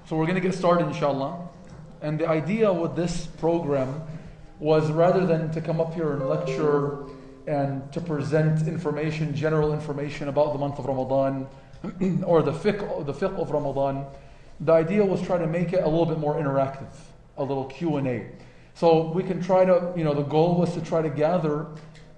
So we're going to get started, inshallah. And the idea with this program was, rather than to come up here and lecture and to present information, general information about the month of Ramadan or the fiqh of Ramadan, the idea was try to make it a little bit more interactive, a little Q&A. So we can try to, the goal was to try to gather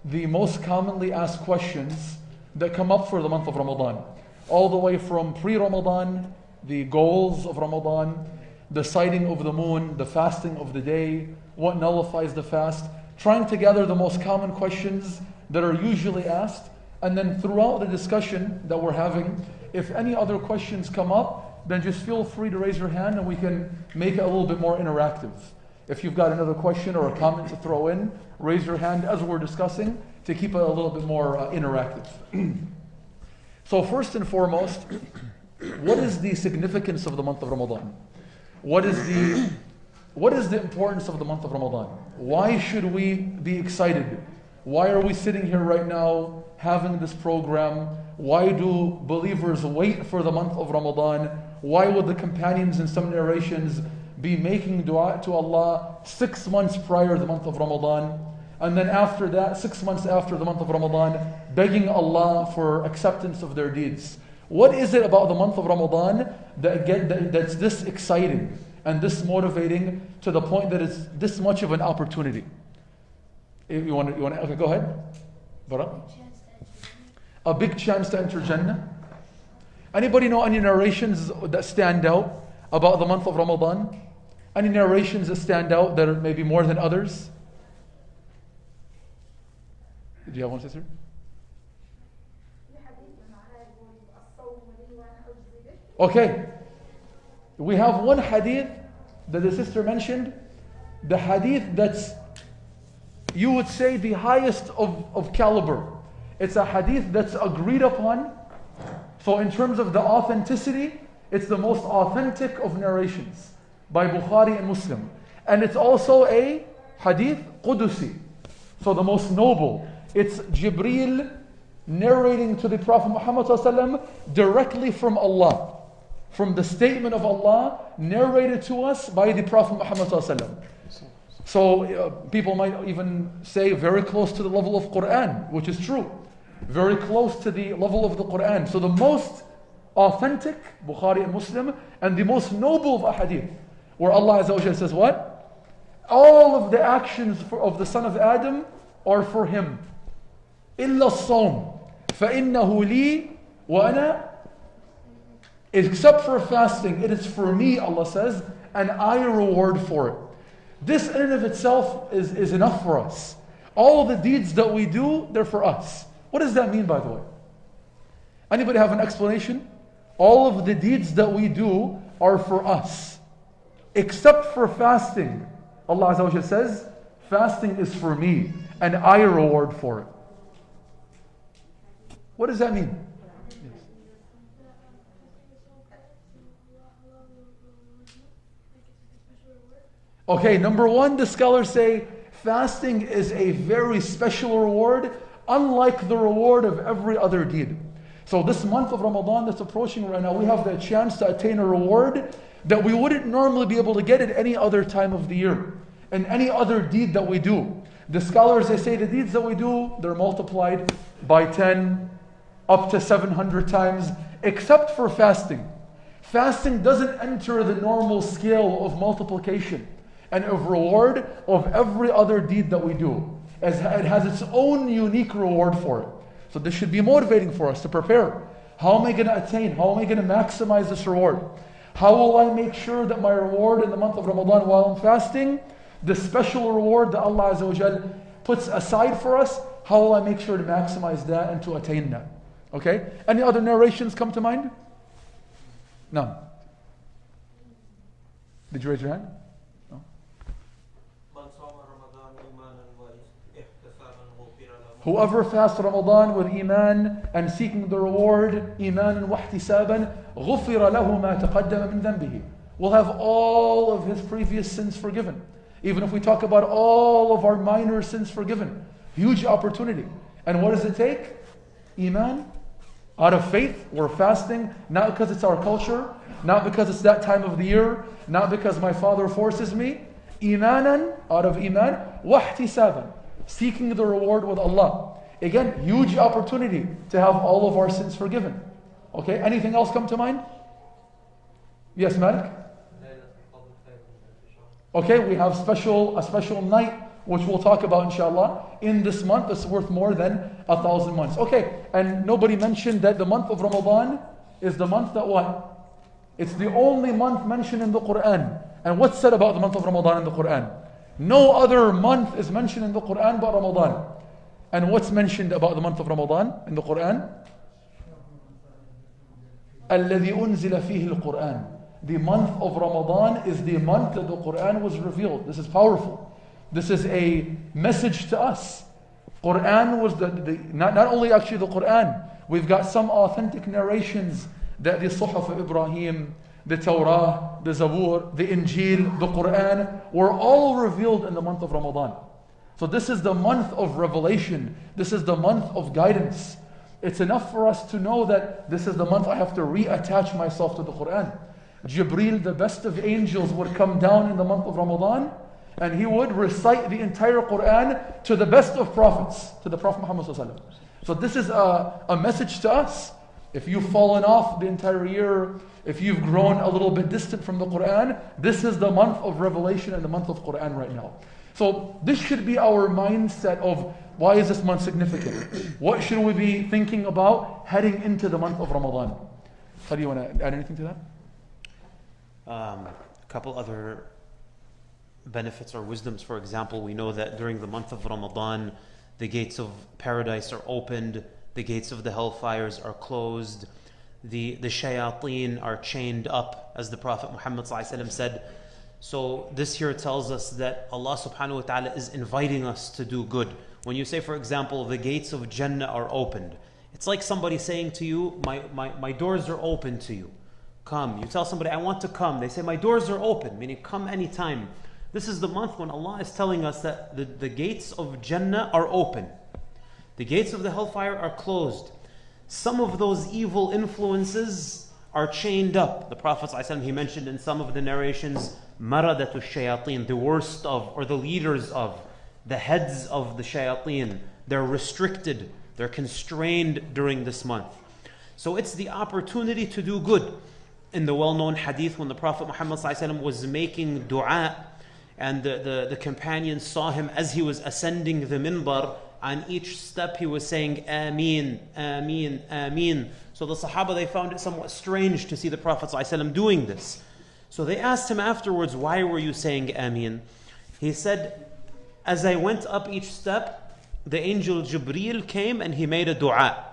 the most commonly asked questions that come up for the month of Ramadan, all the way from pre-Ramadan, the goals of Ramadan, the sighting of the moon, the fasting of the day, what nullifies the fast, trying to gather the most common questions that are usually asked, and then throughout the discussion that we're having, if any other questions come up, then just feel free to raise your hand and we can make it a little bit more interactive. If you've got another question or a comment to throw in, raise your hand as we're discussing to keep it a little bit more interactive. So first and foremost, what is the significance of the month of Ramadan? What is the importance of the month of Ramadan? Why should we be excited? Why are we sitting here right now having this program? Why do believers wait for the month of Ramadan? Why would the companions in some narrations be making dua to Allah 6 months prior to the month of Ramadan? And then after that, 6 months after the month of Ramadan, begging Allah for acceptance of their deeds. What is it about the month of Ramadan that's this exciting and this motivating to the point that it's this much of an opportunity? You want to okay, go ahead. Bara? A big chance to enter Jannah. Anybody know any narrations that stand out about the month of Ramadan? Any narrations that stand out that are maybe more than others? Did you have one, sister? Okay. We have one hadith that the sister mentioned. The hadith that's, you would say, the highest of caliber. It's a hadith that's agreed upon. So in terms of the authenticity, it's the most authentic of narrations by Bukhari and Muslim. And it's also a hadith Qudusi. So the most noble. It's Jibreel narrating to the Prophet Muhammad ﷺ directly from Allah. From the statement of Allah narrated to us by the Prophet Muhammad ﷺ. So people might even say very close to the level of Quran, which is true. Very close to the level of the Quran. So the most authentic, Bukhari and Muslim, and the most noble of ahadith, where Allah Azza wa Jalla says what? All of the actions of the son of Adam are for him. إِلَّا الصَّوْمِ فَإِنَّهُ لِي وَأَنَا, except for fasting, it is for me, Allah says, and I reward for it. This in and of itself is enough for us. All the deeds that we do, they're for us. What does that mean, by the way? Anybody have an explanation? All of the deeds that we do are for us, except for fasting. Allah Azza wa Jalla says, fasting is for me, and I reward for it. What does that mean? Okay, number one, the scholars say fasting is a very special reward, unlike the reward of every other deed. So this month of Ramadan that's approaching right now, we have the chance to attain a reward that we wouldn't normally be able to get at any other time of the year, and any other deed that we do. The scholars, they say the deeds that we do, they're multiplied by 10, up to 700 times, except for fasting. Fasting doesn't enter the normal scale of multiplication and of reward of every other deed that we do, as it has its own unique reward for it. So this should be motivating for us to prepare. How am I going to attain? How am I going to maximize this reward? How will I make sure that my reward in the month of Ramadan while I'm fasting, the special reward that Allah Azza wa Jal puts aside for us, how will I make sure to maximize that and to attain that? Okay? Any other narrations come to mind? No. Did you raise your hand? Whoever fasts Ramadan with iman and seeking the reward, iman wa ihtisaban, غُفِرَ لَهُ مَا تَقَدَّمَ مِنْ ذَنْبِهِ, will have all of his previous sins forgiven. Even if we talk about all of our minor sins forgiven. Huge opportunity. And what does it take? Iman Out of faith, we're fasting, not because it's our culture, not because it's that time of the year, not because my father forces me. Imanan, out of iman, wahtisaban, seeking the reward with Allah. Again, huge opportunity to have all of our sins forgiven. Okay, anything else come to mind? Yes, Malik? Okay, we have a special night which we'll talk about inshallah in this month. It's worth more than 1,000 months. Okay, and nobody mentioned that the month of Ramadan is the month that what? It's the only month mentioned in the Quran. And what's said about the month of Ramadan in the Quran? No other month is mentioned in the Quran but Ramadan. And what's mentioned about the month of Ramadan in the Quran? الَّذِي أُنزِلَ فِيهِ الْقُرْآنِ. The month of Ramadan is the month that the Quran was revealed. This is powerful. This is a message to us. Quran was not only actually the Quran. We've got some authentic narrations that the Suhuf of Ibrahim, the Torah, the Zabur, the Injil, the Quran were all revealed in the month of Ramadan. So this is the month of revelation. This is the month of guidance. It's enough for us to know that this is the month I have to reattach myself to the Quran. Jibreel, the best of angels, would come down in the month of Ramadan and he would recite the entire Quran to the best of prophets, to the Prophet Muhammad ﷺ. So this is a message to us. If you've fallen off the entire year, if you've grown a little bit distant from the Quran, this is the month of revelation and the month of Quran right now. So this should be our mindset of why is this month significant? What should we be thinking about heading into the month of Ramadan? How do you want to add anything to that? A couple other benefits or wisdoms. For example, we know that during the month of Ramadan, the gates of paradise are opened, the gates of the hellfires are closed, the shayateen are chained up, as the Prophet Muhammad ﷺ said. So this here tells us that Allah subhanahu wa ta'ala is inviting us to do good. When you say, for example, the gates of Jannah are opened, it's like somebody saying to you, my doors are open to you. Come. You tell somebody, I want to come. They say, my doors are open, meaning come anytime. This is the month when Allah is telling us that the gates of Jannah are open. The gates of the hellfire are closed. Some of those evil influences are chained up. The Prophet ﷺ, he mentioned in some of the narrations, maradatu shayateen, the worst of, or the leaders of, the heads of the shayateen. They're restricted, they're constrained during this month. So it's the opportunity to do good. In the well-known hadith, when the Prophet Muhammad ﷺ was making dua, and the companions saw him as he was ascending the minbar, on each step he was saying, Ameen, Ameen, Ameen. So the Sahaba, they found it somewhat strange to see the Prophet ﷺ doing this. So they asked him afterwards, why were you saying Ameen? He said, as I went up each step, the angel Jibreel came and he made a dua.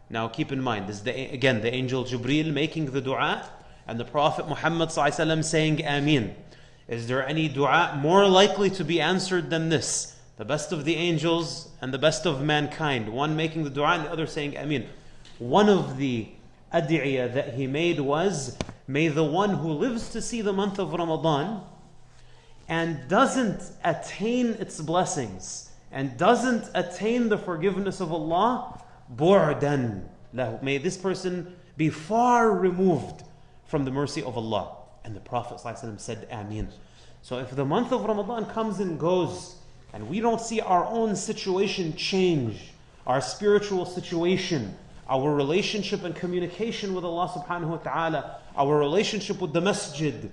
Now keep in mind, this is again the angel Jibreel making the dua, and the Prophet Muhammad ﷺ saying Ameen. Is there any dua more likely to be answered than this? The best of the angels and the best of mankind, one making the dua and the other saying Ameen. One of the ad'iyah that he made was, may the one who lives to see the month of Ramadan and doesn't attain its blessings and doesn't attain the forgiveness of Allah, bu'dan lahu. May this person be far removed from the mercy of Allah. And the Prophet ﷺ said, Ameen. So if the month of Ramadan comes and goes, and we don't see our own situation change, our spiritual situation, our relationship and communication with Allah subhanahu wa ta'ala, our relationship with the masjid,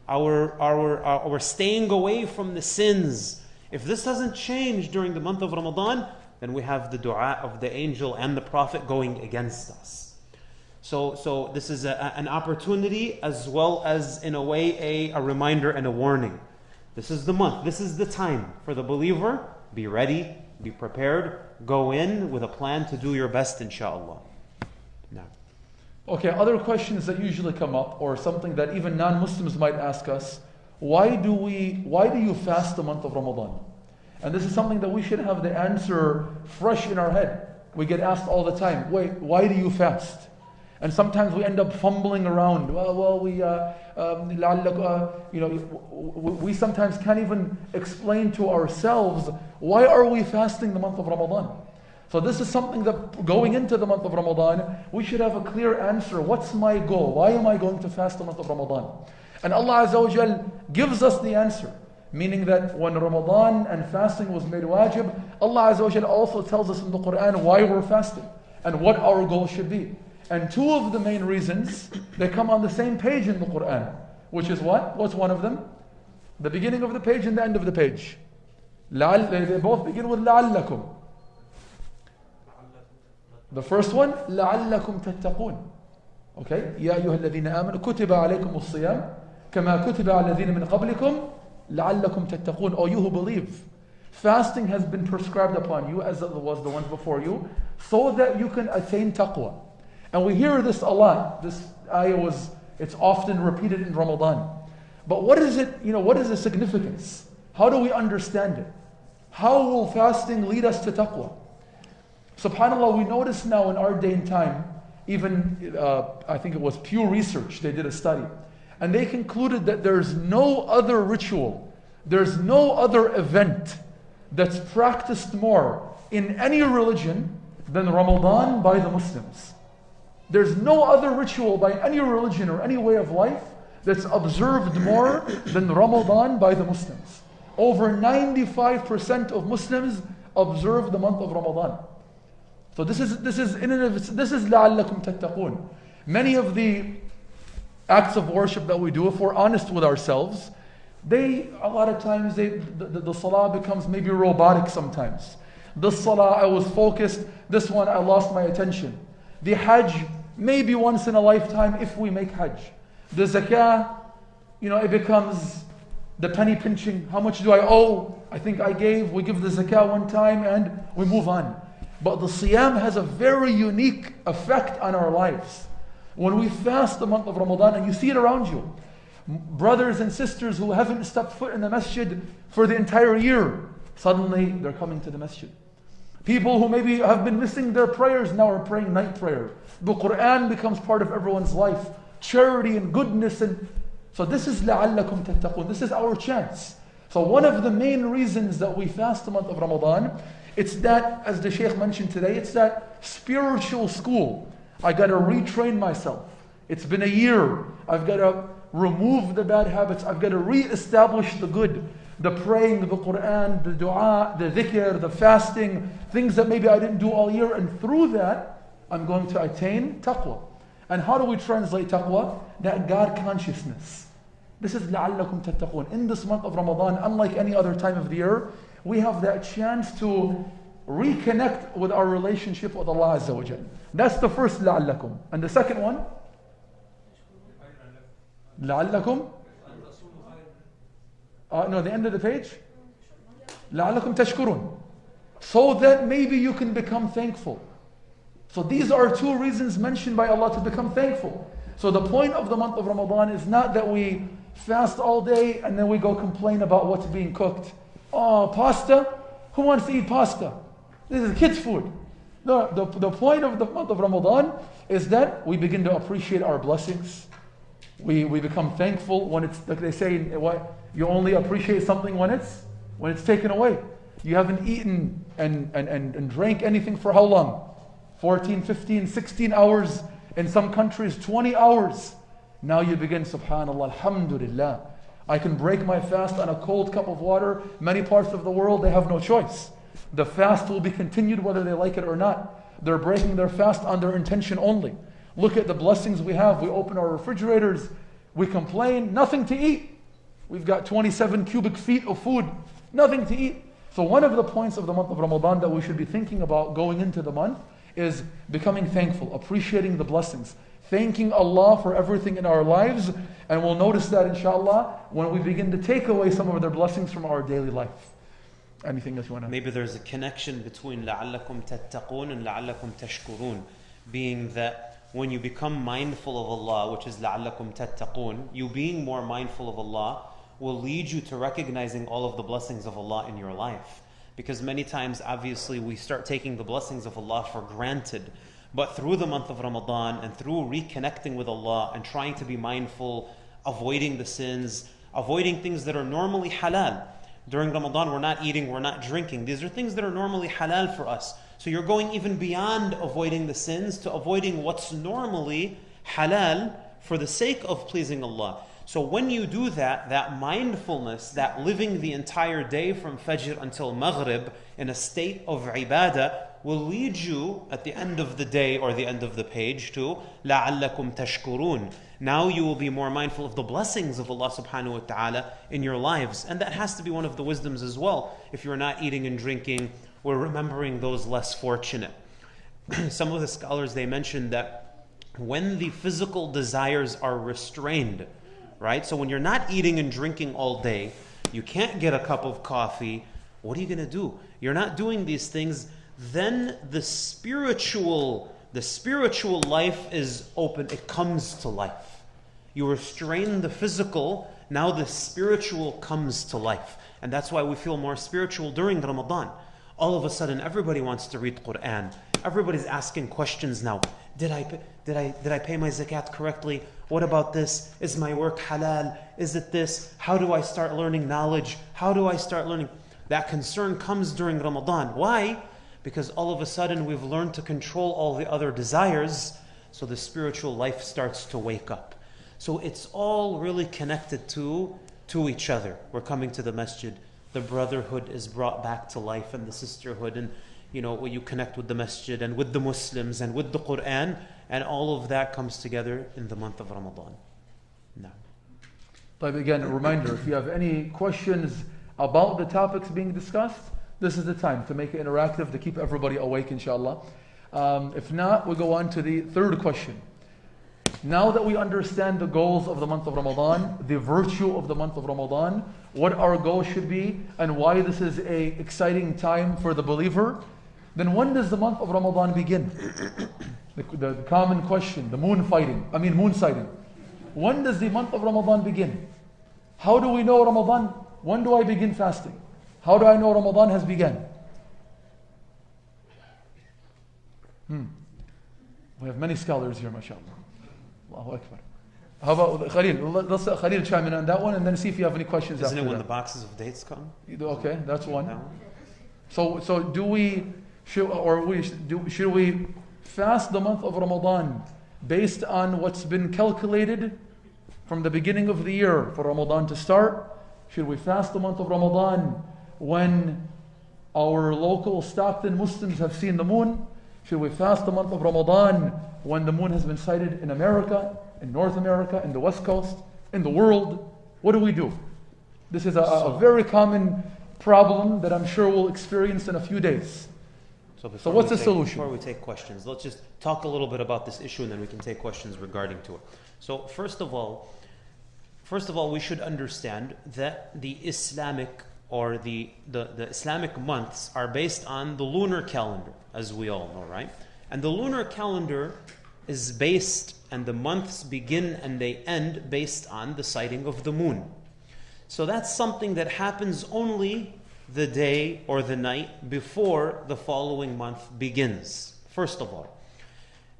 our staying away from the sins, if this doesn't change during the month of Ramadan, then we have the dua of the angel and the Prophet going against us. So this is an opportunity as well as, in a way, a reminder and a warning. This is the month, this is the time for the believer. Be ready, be prepared, go in with a plan to do your best, inshallah. Now. Okay, other questions that usually come up, or something that even non-Muslims might ask us, why do you fast the month of Ramadan? And this is something that we should have the answer fresh in our head. We get asked all the time, wait, why do you fast? And sometimes we end up fumbling around. We sometimes can't even explain to ourselves, why are we fasting the month of Ramadan? So this is something that going into the month of Ramadan, we should have a clear answer. What's my goal? Why am I going to fast the month of Ramadan? And Allah Azza wa Jal gives us the answer. Meaning that when Ramadan and fasting was made wajib, Allah Azza wa Jal also tells us in the Quran why we're fasting and what our goal should be. And two of the main reasons, they come on the same page in the Quran. Which is what? What's one of them? The beginning of the page and the end of the page. They both begin with لَعَلَّكُمْ. The first one, لَعَلَّكُمْ تَتَّقُونَ. Okay? يَا أَيُّهَا الَّذِينَ آمَنُوا كُتِبَ عَلَيْكُمُ الصِّيَامُ كَمَا كُتِبَ عَلَى الَّذِينَ مِنْ قَبْلِكُمْ لَعَلَّكُمْ تَتَّقُونَ. O you who believe, fasting has been prescribed upon you as it was the ones before you, so that you can attain taqwa. And we hear this a lot. This ayah it's often repeated in Ramadan. But what is it, what is the significance? How do we understand it? How will fasting lead us to taqwa? SubhanAllah, we notice now in our day and time, even I think it was Pew Research, they did a study. And they concluded that there's no other ritual, there's no other event that's practiced more in any religion than Ramadan by the Muslims. There's no other ritual by any religion or any way of life that's observed more than Ramadan by the Muslims. Over 95% of Muslims observe the month of Ramadan. So this is لَعَلَّكُمْ تَتَّقُونَ. Many of the acts of worship that we do, if we're honest with ourselves, a lot of times the salah becomes maybe robotic sometimes. This salah I was focused, this one I lost my attention. The hajj, maybe once in a lifetime if we make hajj. The zakah, it becomes the penny pinching. How much do I owe? I think I gave. We give the zakah one time and we move on. But the siyam has a very unique effect on our lives. When we fast the month of Ramadan, and you see it around you, brothers and sisters who haven't stepped foot in the masjid for the entire year, suddenly they're coming to the masjid. People who maybe have been missing their prayers now are praying night prayer. The Quran becomes part of everyone's life. Charity and goodness. So this is لَعَلَّكُمْ تَتَّقُونَ. This is our chance. So one of the main reasons that we fast the month of Ramadan, it's that, as the Shaykh mentioned today, it's that spiritual school. I got to retrain myself. It's been a year. I've got to remove the bad habits. I've got to re-establish the good. The praying, the Quran, the dua, the dhikr, the fasting, things that maybe I didn't do all year. And through that, I'm going to attain taqwa. And how do we translate taqwa? That God consciousness. This is لَعَلَّكُمْ تَتَّقُونَ. In this month of Ramadan, unlike any other time of the year, we have that chance to reconnect with our relationship with Allah Azza wa Jal. That's the first لَعَلَّكُمْ. And the second one? لَعَلَّكُمْ? No, the end of the page? لَعَلَّكُمْ تَشْكُرُونَ. So that maybe you can become thankful. So these are two reasons mentioned by Allah to become thankful. So the point of the month of Ramadan is not that we fast all day and then we go complain about what's being cooked. Oh, pasta? Who wants to eat pasta? This is kids' food. No, the point of the month of Ramadan is that we begin to appreciate our blessings. We become thankful when it's, like they say, you only appreciate something when it's taken away. You haven't eaten and drank anything for how long? 14, 15, 16 hours. In some countries, 20 hours. Now you begin, subhanallah, alhamdulillah. I can break my fast on a cold cup of water. Many parts of the world, they have no choice. The fast will be continued whether they like it or not. They're breaking their fast on their intention only. Look at the blessings we have. We open our refrigerators. We complain, nothing to eat. We've got 27 cubic feet of food, nothing to eat. So one of the points of the month of Ramadan that we should be thinking about going into the month is becoming thankful, appreciating the blessings, thanking Allah for everything in our lives. And we'll notice that inshallah when we begin to take away some of their blessings from our daily life. Anything else you want to? Maybe there's a connection between لَعَلَّكُمْ تَتَّقُونَ and لَعَلَّكُمْ تَشْكُرُونَ, being that when you become mindful of Allah, which is لَعَلَّكُمْ تَتَّقُونَ, you being more mindful of Allah will lead you to recognizing all of the blessings of Allah in your life. Because many times, obviously, we start taking the blessings of Allah for granted. But through the month of Ramadan and through reconnecting with Allah and trying to be mindful, avoiding the sins, avoiding things that are normally halal. During Ramadan, we're not eating, we're not drinking. These are things that are normally halal for us. So you're going even beyond avoiding the sins to avoiding what's normally halal for the sake of pleasing Allah. So when you do that, that mindfulness, that living the entire day from Fajr until Maghrib in a state of ibadah will lead you at the end of the day or the end of the page to لَعَلَّكُمْ تَشْكُرُونَ. Now you will be more mindful of the blessings of Allah subhanahu wa ta'ala in your lives. And that has to be one of the wisdoms as well. If you're not eating and drinking, we're remembering those less fortunate. Some of the scholars, they mentioned that when the physical desires are restrained, right? So when you're not eating and drinking all day, you can't get a cup of coffee, what are you going to do? You're not doing these things, then the spiritual life is open, it comes to life. You restrain the physical, now the spiritual comes to life. And that's why we feel more spiritual during Ramadan. All of a sudden, everybody wants to read Quran. Everybody's asking questions now. Did I pay my zakat correctly? What about this? Is my work halal? Is it this? How do I start learning knowledge? How do I start learning? That concern comes during Ramadan. Why? Because all of a sudden we've learned to control all the other desires, so the spiritual life starts to wake up. So it's all really connected to each other. We're coming to the masjid. The brotherhood is brought back to life, and the sisterhood, and when you connect with the masjid and with the Muslims and with the Quran, and all of that comes together in the month of Ramadan. Now, But again, a reminder, if you have any questions about the topics being discussed, this is the time to make it interactive, to keep everybody awake, inshallah. If not, we'll go on to the third question. Now that we understand the goals of the month of Ramadan, the virtue of the month of Ramadan, what our goal should be, and why this is an exciting time for the believer, then when does the month of Ramadan begin? The common question, the moon sighting. When does the month of Ramadan begin? How do we know Ramadan? When do I begin fasting? How do I know Ramadan has begun? We have many scholars here, mashallah. Allahu Akbar. How about Khalil? Let's let Khalil chime in on that one and then see if you have any questions. Isn't after it when that. the boxes of dates come? Okay, that's one. That one? So should we fast the month of Ramadan based on what's been calculated from the beginning of the year for Ramadan to start? Should we fast the month of Ramadan when our local Stockton Muslims have seen the moon? Should we fast the month of Ramadan when the moon has been sighted in America, in North America, in the West Coast, in the world? What do we do? This is a very common problem that I'm sure we'll experience in a few days. So what's the solution? Before we take questions, let's just talk a little bit about this issue and then we can take questions regarding to it. So first of all, we should understand that the Islamic or the Islamic months are based on the lunar calendar, as we all know, right? And the lunar calendar is based, and the months begin and they end based on the sighting of the moon. So that's something that happens only the day or the night before the following month begins. First of all,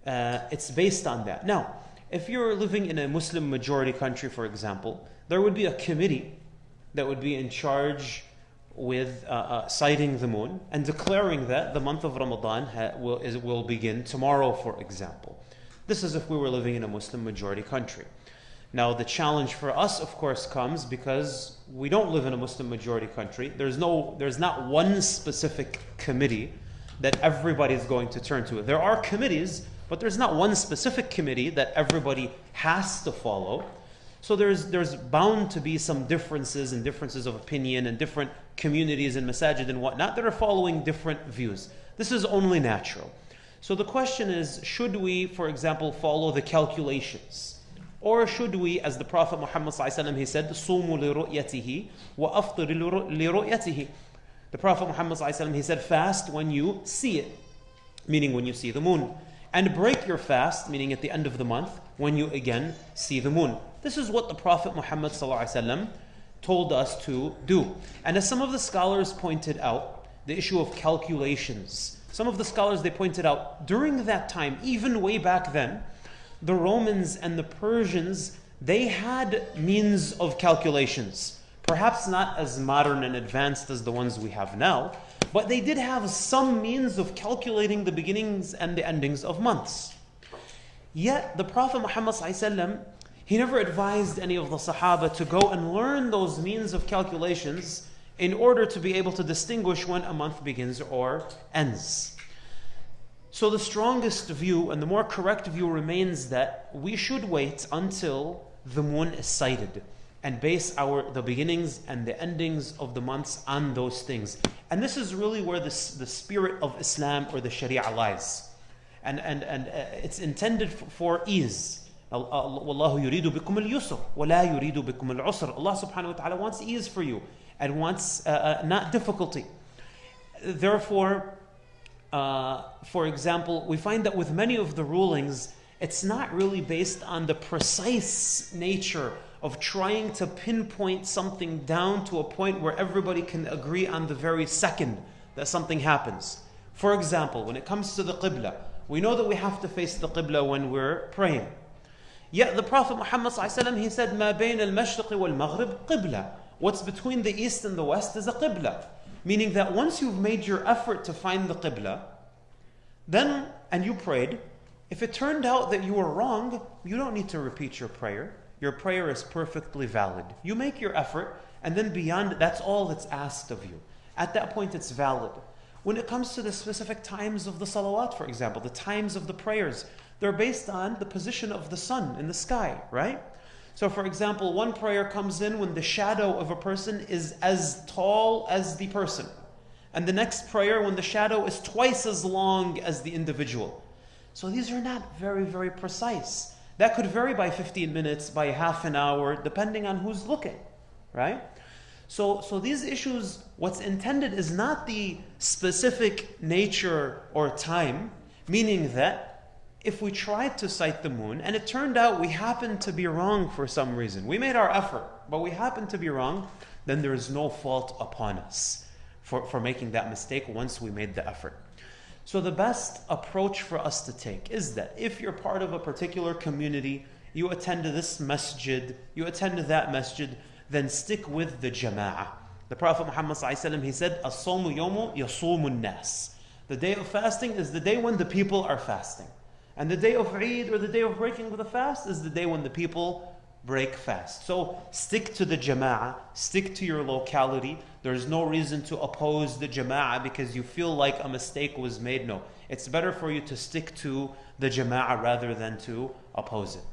it's based on that. Now, if you're living in a Muslim majority country, for example, there would be a committee that would be in charge with sighting the moon and declaring that the month of Ramadan will begin tomorrow, for example. This is if we were living in a Muslim majority country. Now, the challenge for us, of course, comes because we don't live in a Muslim majority country. There's not one specific committee that everybody is going to turn to. There are committees, but there's not one specific committee that everybody has to follow. So there's bound to be some differences and differences of opinion and different communities and masajid and whatnot that are following different views. This is only natural. So the question is, should we, for example, follow the calculations? Or should we, as the Prophet Muhammad ﷺ, he said, "Sumu liru'yatihi wa aftiru liru'yatihi." The Prophet Muhammad ﷺ, he said, fast when you see it, meaning when you see the moon. And break your fast, meaning at the end of the month, when you again see the moon. This is what the Prophet Muhammad ﷺ told us to do. And as some of the scholars pointed out, the issue of calculations. Some of the scholars, they pointed out, during that time, even way back then, the Romans and the Persians, they had means of calculations. Perhaps not as modern and advanced as the ones we have now, But they did have some means of calculating the beginnings and the endings of months. Yet the Prophet Muhammad ﷺ, he never advised any of the Sahaba to go and learn those means of calculations in order to be able to distinguish when a month begins or ends. So the strongest view and the more correct view remains that we should wait until the moon is sighted and base the beginnings and the endings of the months on those things. And this is really where the spirit of Islam or the Sharia lies. And it's intended for ease. Wallahu yuridu bikum al-yusr wa la yuridu bikum al-usr. Allah subhanahu wa ta'ala wants ease for you and wants not difficulty. Therefore, for example, we find that with many of the rulings, it's not really based on the precise nature of trying to pinpoint something down to a point where everybody can agree on the very second that something happens. For example, when it comes to the Qibla, we know that we have to face the Qibla when we're praying. Yet the Prophet Muhammad ﷺ, he said, مَا بَيْنَ الْمَشْرِقِ وَالْمَغْرِبِ قِبْلَةً. What's between the east and the west is a Qibla. Meaning that once you've made your effort to find the Qibla, then, and you prayed, if it turned out that you were wrong, you don't need to repeat your prayer. Your prayer is perfectly valid. You make your effort, and then beyond, that's all that's asked of you. At that point, it's valid. When it comes to the specific times of the salawat, for example, the times of the prayers, they're based on the position of the sun in the sky, right? So for example, one prayer comes in when the shadow of a person is as tall as the person. And the next prayer when the shadow is twice as long as the individual. So these are not very, very precise. That could vary by 15 minutes, by half an hour, depending on who's looking, right? So these issues, what's intended is not the specific nature or time, meaning that if we tried to sight the moon and it turned out we happened to be wrong for some reason, we made our effort, but we happened to be wrong, then there is no fault upon us for making that mistake once we made the effort. So the best approach for us to take is that if you're part of a particular community, you attend this masjid, you attend that masjid, then stick with the jama'ah. The Prophet Muhammad ﷺ, he said, "As-sawmu yawmu yasumu nas." The day of fasting is the day when the people are fasting. And the day of Eid, or the day of breaking the fast, is the day when the people break fast. So stick to the jama'ah, stick to your locality. There's no reason to oppose the jama'ah because you feel like a mistake was made. No, it's better for you to stick to the jama'ah rather than to oppose it.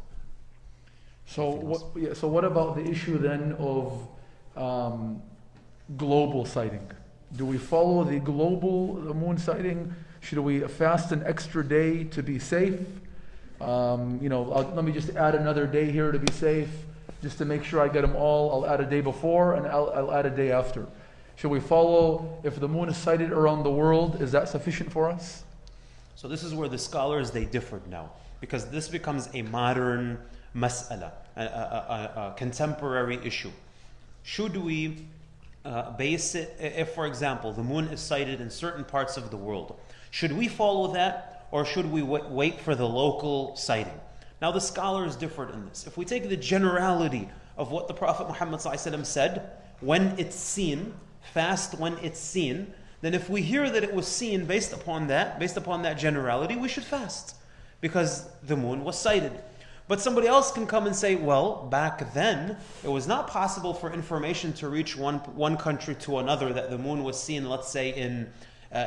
So what about the issue then of global sighting? Do we follow the moon sighting? Should we fast an extra day to be safe? Let me just add another day here to be safe, just to make sure I get them all. I'll add a day before and I'll add a day after. Should we follow, if the moon is sighted around the world, is that sufficient for us? So this is where the scholars, they differed now, because this becomes a modern mas'ala, a contemporary issue. Should we base it, if for example the moon is sighted in certain parts of the world, should we follow that or should we wait for the local sighting? Now the scholars differed in this. If we take the generality of what the Prophet Muhammad ﷺ said, when it's seen, fast when it's seen, then if we hear that it was seen based upon that generality, we should fast because the moon was sighted. But somebody else can come and say, well, back then, it was not possible for information to reach one country to another that the moon was seen, let's say, in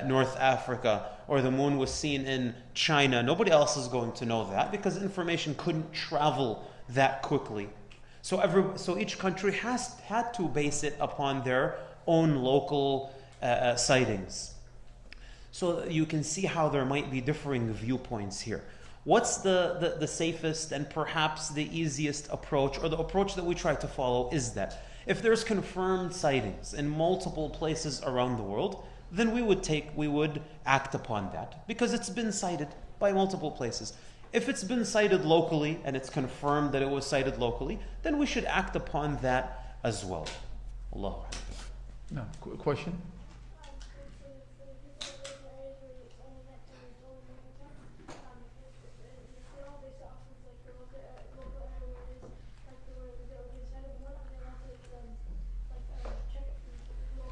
North Africa, or the moon was seen in China. Nobody else is going to know that because information couldn't travel that quickly. So each country had to base it upon their own local sightings. So you can see how there might be differing viewpoints here. What's the safest and perhaps the easiest approach, or the approach that we try to follow, is that if there's confirmed sightings in multiple places around the world, then we would act upon that because it's been sighted by multiple places. If it's been sighted locally and it's confirmed that it was sighted locally, then we should act upon that as well. Allahu Akbar. No, question?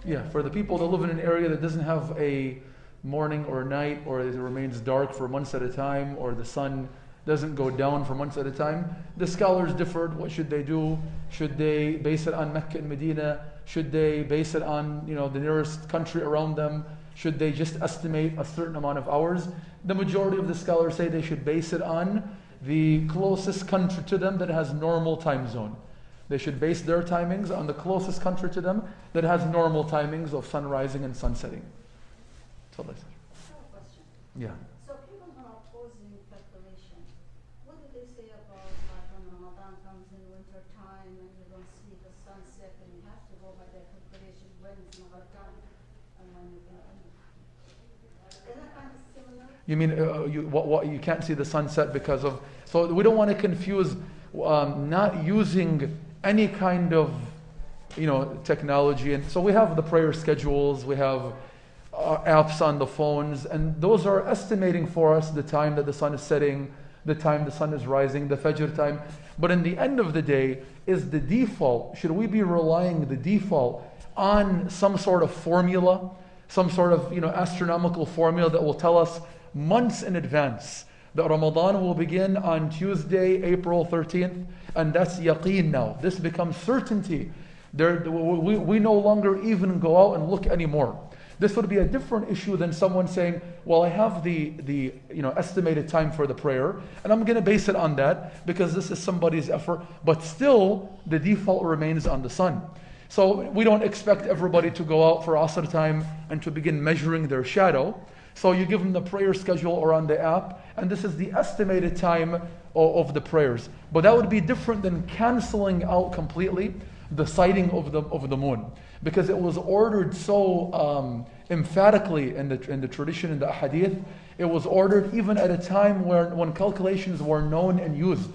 Yeah, for the people that live in an area that doesn't have a morning or night, or it remains dark for months at a time, or the sun doesn't go down for months at a time, the scholars differed. What should they do? Should they base it on Mecca and Medina? Should they base it on the nearest country around them? Should they just estimate a certain amount of hours? The majority of the scholars say they should base it on the closest country to them that has normal time zone. They should base their timings on the closest country to them that has normal timings of sun rising and sun setting. That's all they say. I have a question. Yeah. So people who are opposing calculation, what do they say about like when Ramadan comes in winter time and you don't see the sunset and you have to go by their calculation when it's Ramadan and when you can end? Is that kind of similar? You mean you can't see the sunset because of... So we don't want to confuse not using any kind of technology. And so we have the prayer schedules, we have apps on the phones, and those are estimating for us the time that the sun is setting, the time the sun is rising, the Fajr time. But in the end of the day, is the default, should we be relying the default on some sort of formula, some sort of astronomical formula that will tell us months in advance that Ramadan will begin on Tuesday, April 13th, and that's yaqeen now. This becomes certainty. We no longer even go out and look anymore. This would be a different issue than someone saying, well, I have the estimated time for the prayer, and I'm going to base it on that because this is somebody's effort, but still the default remains on the sun. So we don't expect everybody to go out for Asr time and to begin measuring their shadow. So you give them the prayer schedule or on the app, and this is the estimated time of the prayers. But that would be different than canceling out completely the sighting of the moon, because it was ordered so emphatically in the tradition, in the hadith. It was ordered even at a time when calculations were known and used.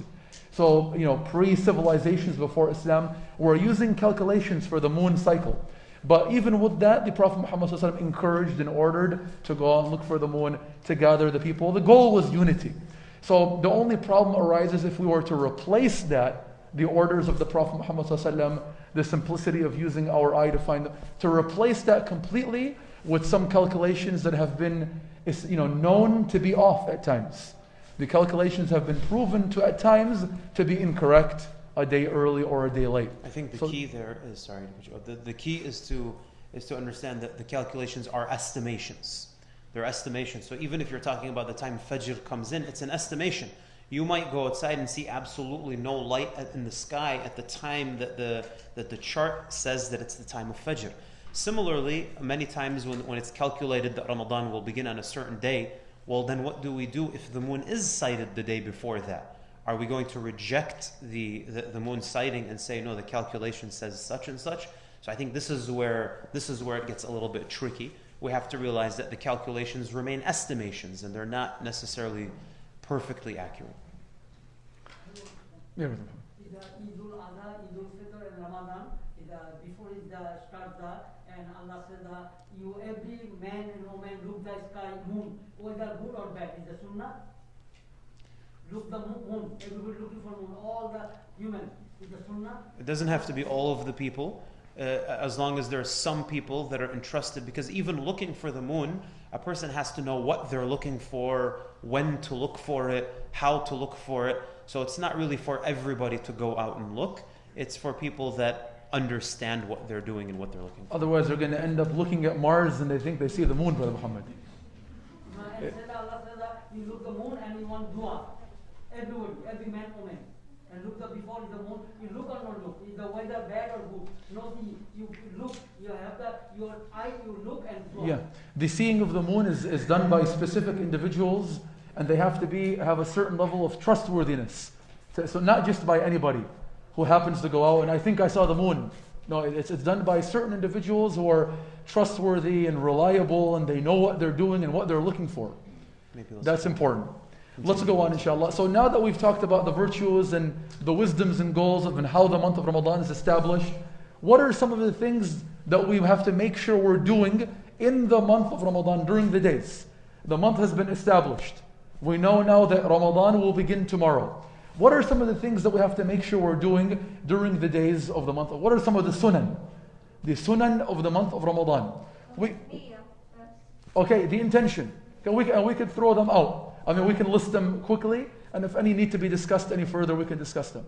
So pre-civilizations before Islam were using calculations for the moon cycle. But even with that, the Prophet Muhammad ﷺ encouraged and ordered to go out and look for the moon, to gather the people. The goal was unity. So the only problem arises if we were to replace that, the orders of the Prophet Muhammad ﷺ, the simplicity of using our eye to find them, to replace that completely with some calculations that have been known to be off at times. The calculations have been proven to at times to be incorrect, a day early or a day late. I think the key there is, the key is to understand that the calculations are estimations. They're estimations. So even if you're talking about the time Fajr comes in, it's an estimation. You might go outside and see absolutely no light in the sky at the time that the chart says that it's the time of Fajr. Similarly, many times when it's calculated that Ramadan will begin on a certain day, well then what do we do if the moon is sighted the day before that? Are we going to reject the moon sighting and say, no, the calculation says such and such? So I think this is where it gets a little bit tricky. We have to realize that the calculations remain estimations and they're not necessarily perfectly accurate. Yeah. Before it starts, and Allah said that every man and woman look the sky, moon, whether good or bad, is the sunnah. Look the moon, everybody looking for moon, all the human, is the sunnah. It doesn't have to be all of the people, as long as there are some people that are entrusted, because even looking for the moon, a person has to know what they're looking for, when to look for it, how to look for it. So it's not really for everybody to go out and look. It's for people that understand what they're doing and what they're looking for. Otherwise, they're going to end up looking at Mars and they think they see the moon, Brother Muhammad. And Allah said that you look the moon and you want dua. Everybody, every man, woman. And look the before the moon, you look or not look. Is the weather bad or good? No, see, you look, you have your eye, you look and dua. Yeah, the seeing of the moon is done by specific individuals, and they have to have a certain level of trustworthiness. So not just by anybody who happens to go out and I think I saw the moon. No, it's done by certain individuals who are trustworthy and reliable, and they know what they're doing and what they're looking for. That's important. Let's go on, inshallah. So now that we've talked about the virtues and the wisdoms and goals of and how the month of Ramadan is established, what are some of the things that we have to make sure we're doing in the month of Ramadan during the days? The month has been established. We know now that Ramadan will begin tomorrow. What are some of the things that we have to make sure we're doing during the days of the month? What are some of the sunan? The sunan of the month of Ramadan. Niyyah, yes. Okay, the intention. Okay, we could throw them out. I mean, we can list them quickly, and if any need to be discussed any further, we can discuss them.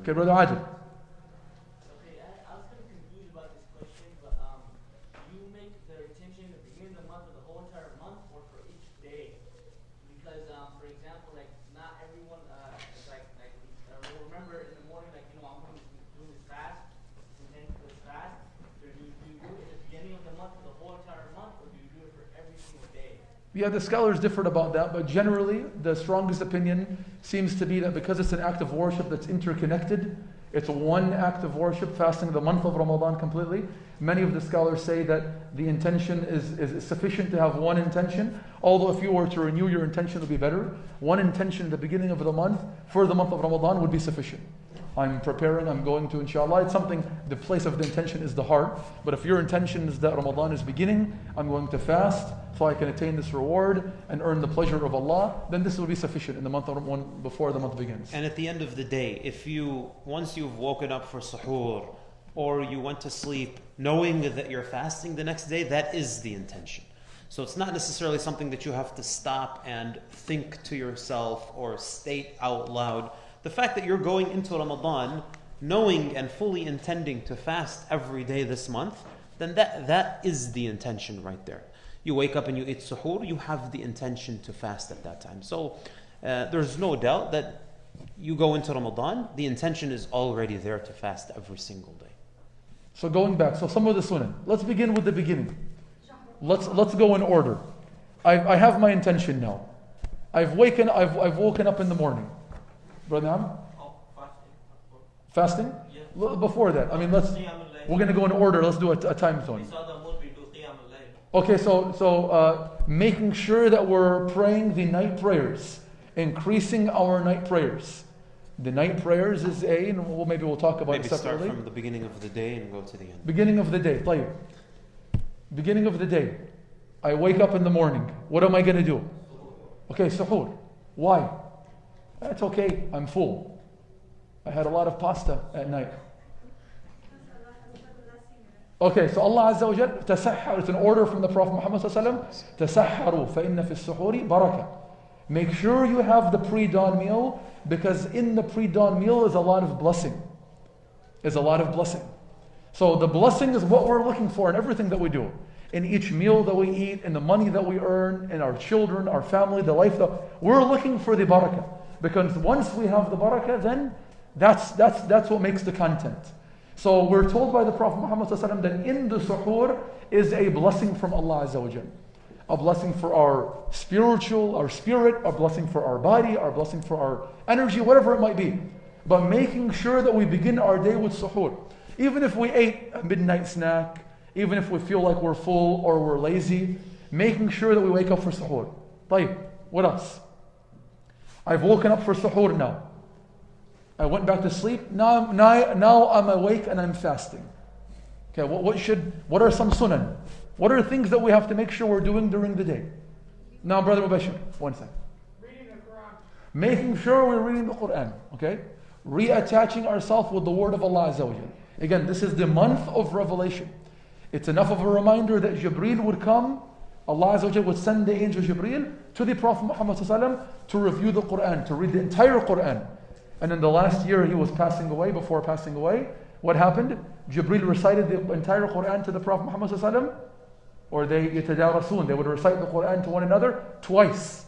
Okay, Brother Adil. Okay, I was kind of confused about this question, but you make the intention at the beginning of the month or the whole entire month or for each day? Because, for example, like not everyone, will remember in the morning, like, I'm going to do this fast, intend for this fast. So do you do it at the beginning of the month for the whole entire month, or do you do it for every single day? Yeah, the scholars differed about that, but generally, the strongest opinion seems to be that because it's an act of worship that's interconnected, it's one act of worship, fasting the month of Ramadan completely. Many of the scholars say that the intention is sufficient to have one intention, although if you were to renew your intention, it would be better. One intention at the beginning of the month for the month of Ramadan would be sufficient. I'm preparing, I'm going to, inshallah. It's something, the place of the intention is the heart. But if your intention is that Ramadan is beginning, I'm going to fast so I can attain this reward and earn the pleasure of Allah, then this will be sufficient in the month of Ramadan before the month begins. And at the end of the day, once you've woken up for suhoor, or you went to sleep knowing that you're fasting the next day, that is the intention. So it's not necessarily something that you have to stop and think to yourself or state out loud. The fact that you're going into Ramadan knowing and fully intending to fast every day this month, then that is the intention right there. You wake up and you eat suhoor, you have the intention to fast at that time. So there's no doubt that you go into Ramadan, the intention is already there to fast every single day. So going back, so some of the sunnah. Let's begin with the beginning. Let's go in order. I have my intention now. I've woken up in the morning. Brother Am? Fasting? Yes. Before that, I mean, we're going to go in order. Let's do a time zone. Okay, so making sure that we're praying the night prayers, increasing our night prayers. The night prayers is and maybe we'll talk about it separately. Start from the beginning of the day and go to the end. Beginning of the day, طيب. Beginning of the day. I wake up in the morning. What am I going to do? Okay, suhoor. Why? That's okay, I'm full. I had a lot of pasta at night. Okay, so Allah Azza wa Jal, tasahhar, it's an order from the Prophet Muhammad sallallahu alaihi wasallam. Tasahharu, fa inna fi suhuri baraka. Make sure you have the pre-dawn meal, because in the pre-dawn meal is a lot of blessing. So the blessing is what we're looking for in everything that we do. In each meal that we eat, in the money that we earn, in our children, our family, the life that we're looking for the barakah. Because once we have the barakah, then that's what makes the content. So we're told by the Prophet Muhammad ﷺ that in the suhoor is a blessing from Allah Azza wa Jal. A blessing for our spirit, a blessing for our body, a blessing for our energy, whatever it might be. But making sure that we begin our day with suhoor. Even if we ate a midnight snack, even if we feel like we're full or we're lazy, making sure that we wake up for suhoor. طيب, what else? I've woken up for suhoor now. I went back to sleep. Now I'm awake and I'm fasting. Okay, what are some sunan? What are things that we have to make sure we're doing during the day? Now, Brother Mubashir, one second. Reading the Quran. Making sure we're reading the Quran. Okay? Reattaching ourselves with the word of Allah Azza wa Jal. Again, this is the month of revelation. It's enough of a reminder that Jibreel would come. Allah Azza wa Jal would send the angel Jibreel to the Prophet Muhammad ﷺ to review the Quran, to read the entire Quran. And in the last year he was passing away, before passing away, what happened? Jibreel recited the entire Quran to the Prophet Muhammad ﷺ, or they yatadarasoon, they would recite the Quran to one another twice.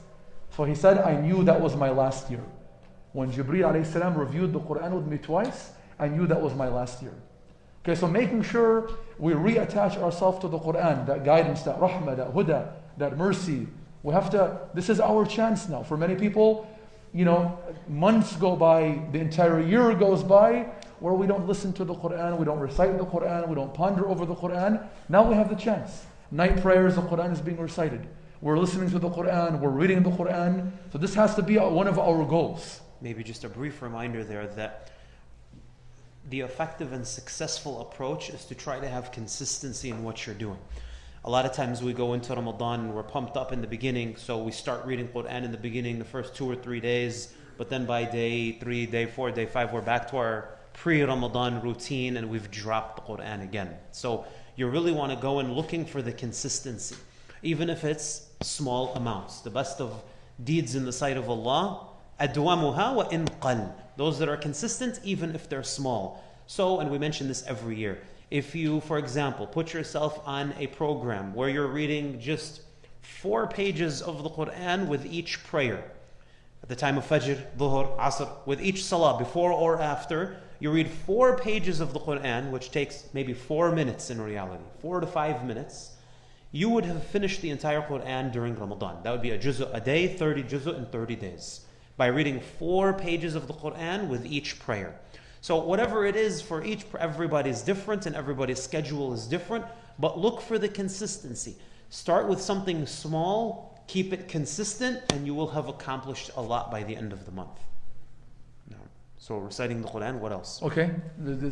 So he said, I knew that was my last year. When Jibreel alayhi salam reviewed the Quran with me twice, I knew that was my last year. Okay, so making sure we reattach ourselves to the Quran, that guidance, that rahmah, that huda, that mercy. We have to, this is our chance now. For many people, months go by, the entire year goes by, where we don't listen to the Quran, we don't recite the Quran, we don't ponder over the Quran. Now we have the chance. Night prayers, the Quran is being recited. We're listening to the Quran, we're reading the Quran. So this has to be one of our goals. Maybe just a brief reminder there that the effective and successful approach is to try to have consistency in what you're doing. A lot of times we go into Ramadan and we're pumped up in the beginning, so we start reading Quran in the beginning, the first 2 or 3 days, but then by day 3, day 4, day 5, we're back to our pre-Ramadan routine and we've dropped the Quran again. So you really want to go in looking for the consistency, even if it's small amounts. The best of deeds in the sight of Allah, أدومها وإن قل. Those that are consistent, even if they're small. So, and we mention this every year, if you, for example, put yourself on a program where you're reading just 4 pages of the Quran with each prayer, at the time of Fajr, Dhuhr, Asr, with each Salah, before or after, you read 4 pages of the Quran, which takes maybe 4 minutes in reality, 4 to 5 minutes, you would have finished the entire Quran during Ramadan. That would be a juz'u a day, 30 juz'u in 30 days, by reading 4 pages of the Quran with each prayer. So whatever it is for everybody's different and everybody's schedule is different, but look for the consistency. Start with something small, keep it consistent, and you will have accomplished a lot by the end of the month. So reciting the Quran, what else? Okay,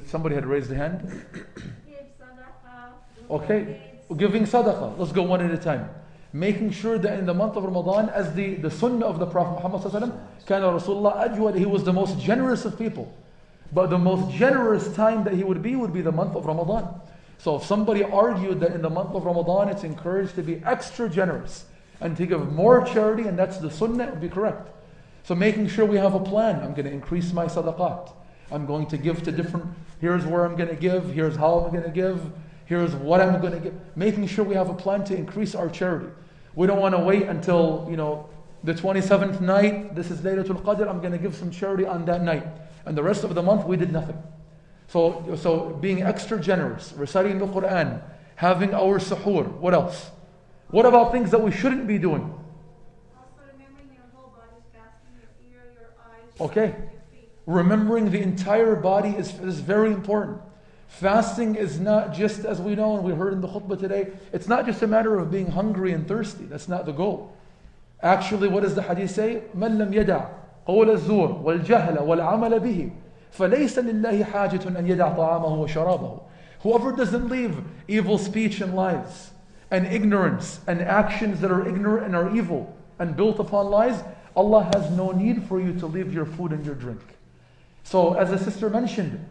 somebody had raised a hand. Give sadaqah, do Okay, deeds. giving sadaqah. Let's go one at a time. Making sure that in the month of Ramadan, as the sunnah of the Prophet Muhammad sallallahu alaihi wasallam, kana Rasulullah ajwad, he was the most generous of people. But the most generous time that he would be the month of Ramadan. So if somebody argued that in the month of Ramadan it's encouraged to be extra generous and to give more charity, and that's the sunnah, it would be correct. So making sure we have a plan. I'm going to increase my sadaqat. I'm going to give to different, here's where I'm going to give, here's how I'm going to give, here's what I'm going to give. Making sure we have a plan to increase our charity. We don't want to wait until, the 27th night, this is Laylatul Qadr, I'm going to give some charity on that night. And the rest of the month we did nothing. So being extra generous, reciting the Quran, having our suhoor. What else? What about things that we shouldn't be doing? Also remembering your whole body's fasting, your ear, your eyes, Okay. your feet. Remembering the entire body is very important. Fasting is not just, as we know and we heard in the khutbah today, it's not just a matter of being hungry and thirsty. That's not the goal. Actually, what does the hadith say? مَنْ لَمْ يَدَعْ قول الزور والجهل والعمل به فليس لله حاجة أن يدع طعامه وشرابه. Whoever doesn't leave evil speech and lies and ignorance and actions that are ignorant and are evil and built upon lies, Allah has no need for you to leave your food and your drink. So as the sister mentioned,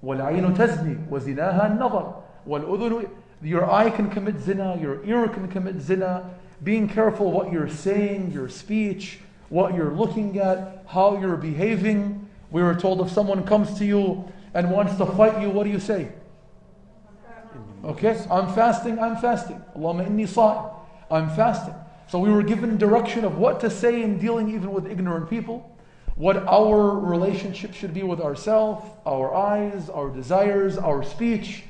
وَالْعَيْنُ تَزْنِي وَزِنَاهَا النَّظَرُ وَالْأُذُنُ. Your eye can commit zina, your ear can commit zina. Being careful what you're saying, your speech, what you're looking at, how you're behaving. We were told if someone comes to you and wants to fight you, what do you say? Okay, I'm fasting. Allahumma inni sa'im. I'm fasting. So we were given direction of what to say in dealing even with ignorant people, what our relationship should be with ourselves, our eyes, our desires, our speech.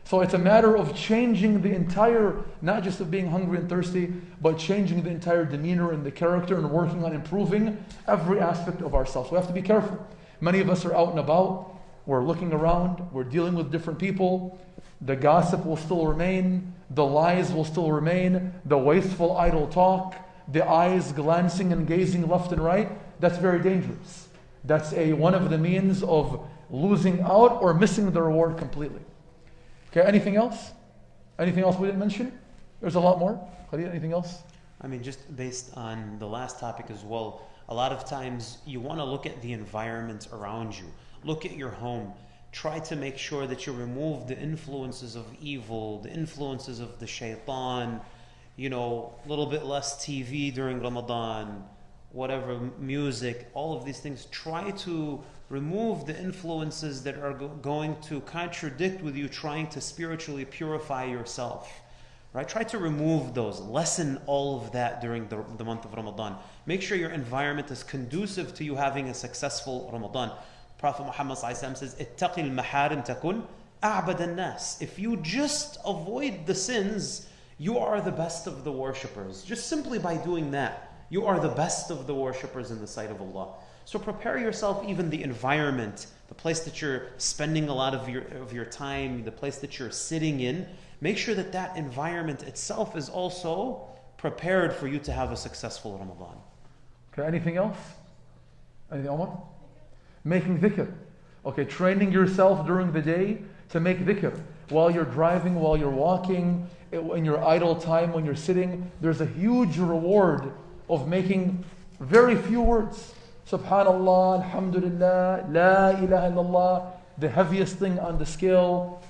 So it's a matter of changing the entire, not just of being hungry and thirsty, but changing the entire demeanor and the character and working on improving every aspect of ourselves. We have to be careful. Many of us are out and about, we're looking around, we're dealing with different people. The gossip will still remain, the lies will still remain, the wasteful idle talk, the eyes glancing and gazing left and right. That's very dangerous. That's one of the means of losing out or missing the reward completely. Okay, anything else? Anything else we didn't mention? There's a lot more. Khalid, anything else? I mean, just based on the last topic as well, a lot of times you want to look at the environment around you. Look at your home. Try to make sure that you remove the influences of evil, the influences of the shaitan, a little bit less TV during Ramadan, whatever, music, all of these things. Try to remove the influences that are going to contradict with you trying to spiritually purify yourself. Right? Try to remove those. Lessen all of that during the month of Ramadan. Make sure your environment is conducive to you having a successful Ramadan. Prophet Muhammad says, "Ittaqi al-maharim takun a'bad an-nas." If you just avoid the sins, you are the best of the worshippers. Just simply by doing that, you are the best of the worshippers in the sight of Allah. So prepare yourself, even the environment, the place that you're spending a lot of your time, the place that you're sitting in. Make sure that environment itself is also prepared for you to have a successful Ramadan. Okay, anything else? Anything, Omar? Making dhikr. Okay, training yourself during the day to make dhikr. While you're driving, while you're walking, in your idle time, when you're sitting, there's a huge reward of making very few words. Subhanallah, Alhamdulillah, La ilaha illallah. the heaviest thing on the scale.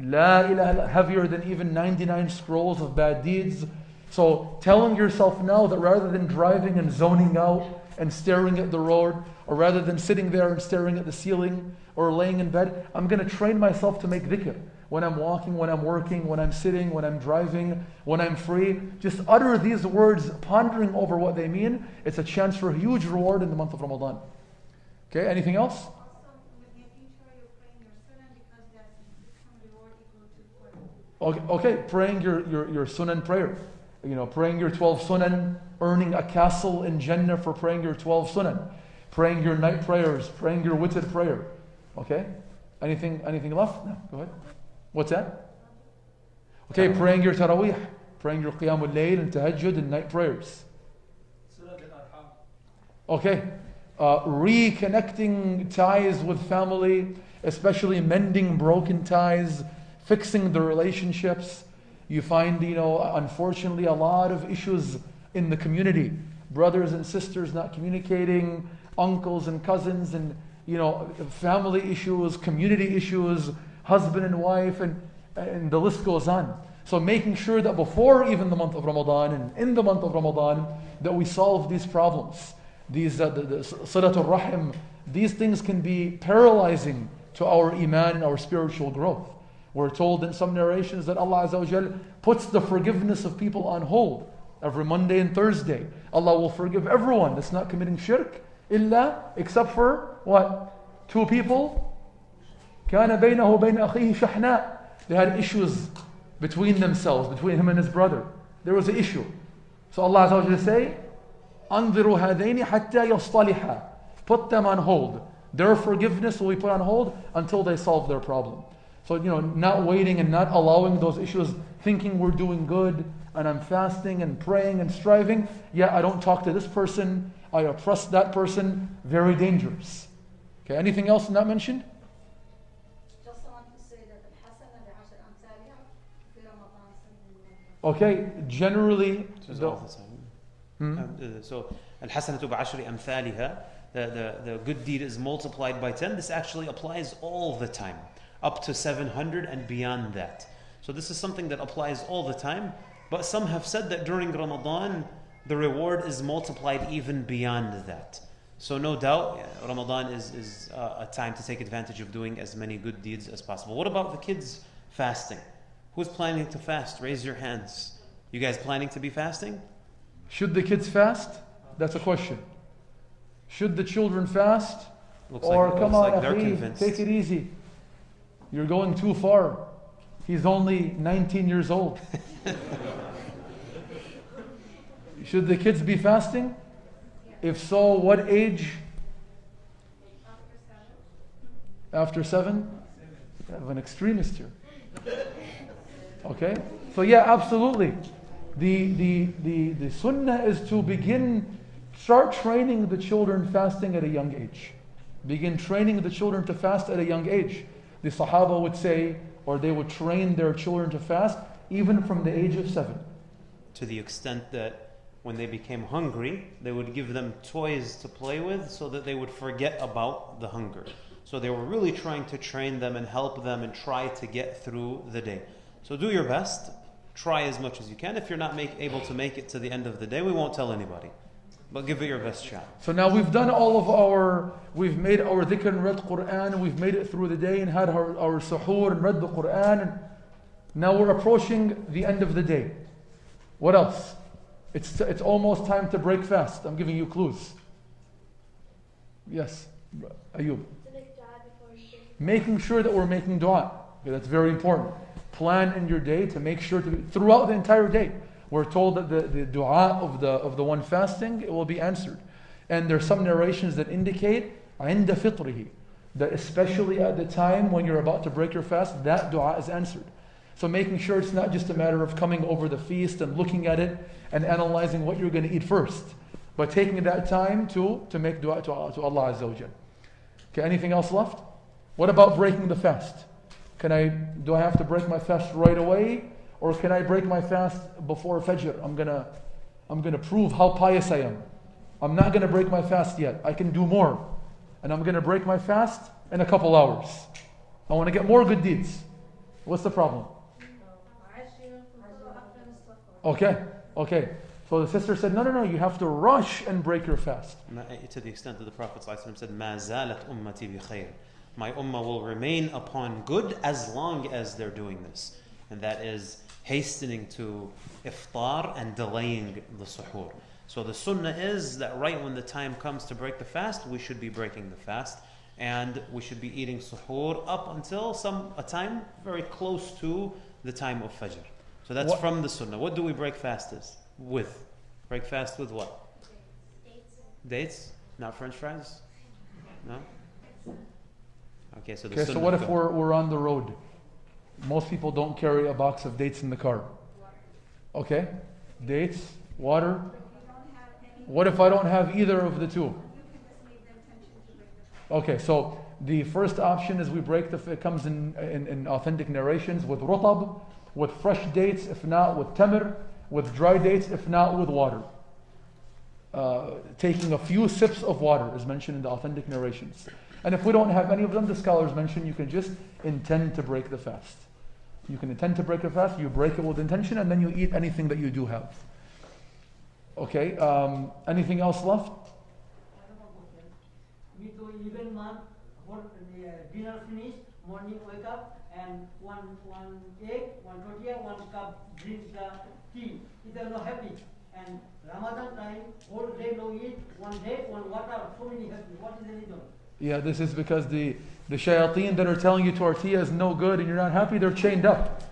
La ilaha, heavier than even 99 scrolls of bad deeds. So telling yourself now that rather than driving and zoning out and staring at the road, or rather than sitting there and staring at the ceiling or laying in bed, I'm going to train myself to make dhikr. When I'm walking, when I'm working, when I'm sitting, when I'm driving, when I'm free, just utter these words, pondering over what they mean. It's a chance for a huge reward in the month of Ramadan. Okay, anything else? Also, making sure you're praying your sunnah because that's some reward equal to prayer. Okay, praying your sunan prayer. Praying your 12 sunan, earning a castle in Jannah for praying your 12 sunan. Praying your night prayers, praying your witr prayer. Okay? Anything left? No, go ahead. What's that? Okay, praying your tarawih, praying your qiyamul layl and tahajjud and night prayers. Okay, reconnecting ties with family, especially mending broken ties, fixing the relationships. You find, unfortunately, a lot of issues in the community. Brothers and sisters not communicating, uncles and cousins, and family issues, community issues, husband and wife, and the list goes on. So making sure that before even the month of Ramadan and in the month of Ramadan, that we solve these problems. These the Silatul Rahim, these things can be paralyzing to our iman and our spiritual growth. We're told in some narrations that Allah Azza wa Jal puts the forgiveness of people on hold. Every Monday and Thursday, Allah will forgive everyone that's not committing shirk, except for what? 2 people. كان بينه وبين أخيه شحناء. They had issues between themselves, between him and his brother. There was an issue. So Allah Azza wa Jalla say, أنظروا هذين حتى يصطلحا. Put them on hold. Their forgiveness will be put on hold until they solve their problem. So, not waiting and not allowing those issues, thinking we're doing good and I'm fasting and praying and striving. I don't talk to this person. I oppress that person. Very dangerous. Okay, anything else not mentioned? Just want to say that الحسنة بعشر أمثالها في رمضان سنة. Okay, generally. All the time. So, الحسنة بعشر أمثالها, the good deed is multiplied by 10. This actually applies all the time, up to 700 and beyond that. So this is something that applies all the time. But some have said that during Ramadan, the reward is multiplied even beyond that. So no doubt, Ramadan is a time to take advantage of doing as many good deeds as possible. What about the kids fasting? Who's planning to fast? Raise your hands. You guys planning to be fasting? Should the kids fast? That's a question. Should the children fast? Looks Come on, like they're akhi, convinced. take it easy. You're going too far. He's only 19 years old. Should the kids be fasting? If so, what age? After 7? You have an extremist here. Okay? So absolutely. The sunnah is to start training the children fasting at a young age. Begin training the children to fast at a young age. The Sahaba would say, or they would train their children to fast even from the age of 7. To the extent that when they became hungry, they would give them toys to play with so that they would forget about the hunger. So they were really trying to train them and help them and try to get through the day. So do your best. Try as much as you can. If you're not able to make it to the end of the day, we won't tell anybody. But give it your best shot. So now we've done we've made our dhikr and read Quran, we've made it through the day and had our suhoor and read the Quran. Now we're approaching the end of the day. What else? It's almost time to break fast. I'm giving you clues. Yes, Ayub. Making sure that we're making dua. Okay, that's very important. Plan in your day to make sure throughout the entire day. We're told that the dua of the one fasting, it will be answered. And there's some narrations that indicate عند فطره, that especially at the time when you're about to break your fast, that dua is answered. So making sure it's not just a matter of coming over the feast and looking at it and analyzing what you're going to eat first, but taking that time to make dua to Allah Azza wa Jal. Okay, anything else left? What about breaking the fast? Do I have to break my fast right away? Or can I break my fast before Fajr? I'm gonna prove how pious I am. I'm not gonna break my fast yet. I can do more. And I'm gonna break my fast in a couple hours. I want to get more good deeds. What's the problem? Okay, okay. So the sister said, no, you have to rush and break your fast. To the extent that the Prophet ﷺ said, مَا زَالَتْ أُمَّتِي بِخَيْرٍ. My ummah will remain upon good as long as they're doing this. And that is hastening to iftar and delaying the suhoor. So the sunnah is that right when the time comes to break the fast, we should be breaking the fast. And we should be eating suhoor up until a time very close to the time of fajr. So that's from the sunnah. What do we break fast with? Break fast with what? Dates? Not French fries? No? Okay, so the Okay, sunnah. so what if we're on the road? Most people don't carry a box of dates in the car. Okay, dates, water. What if I don't have either of the two? Okay, so the first option is we break it comes in authentic narrations with rutab, with fresh dates, if not with tamr, with dry dates, if not with water. Taking a few sips of water is mentioned in the authentic narrations. And if we don't have any of them, the scholars mention you can just intend to break the fast. You can intend to break the fast, you break it with intention, and then you eat anything that you do have. Okay, anything else left? Me to even month, dinner finished, morning wake up, and one egg, one tortilla, 1 cup drink the tea. It is not happy. And Ramadan time, whole day no eat, 1 day, 1 water, so many happy. What is the reason? Yeah, this is because the shayateen that are telling you tortilla is no good and you're not happy, they're chained up.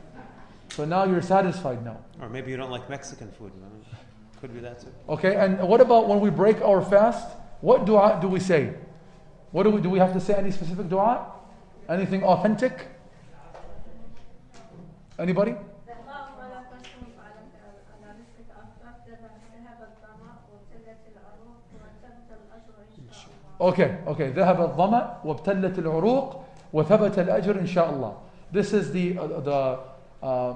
So now you're satisfied now. Or maybe you don't like Mexican food. Could be that too. Okay, and what about when we break our fast? What dua do we say? What do we have to say any specific dua? Anything authentic? Anybody? Okay. ذهب الظمأ وابتلت العروق وثبت الأجر إن شاء الله. This is the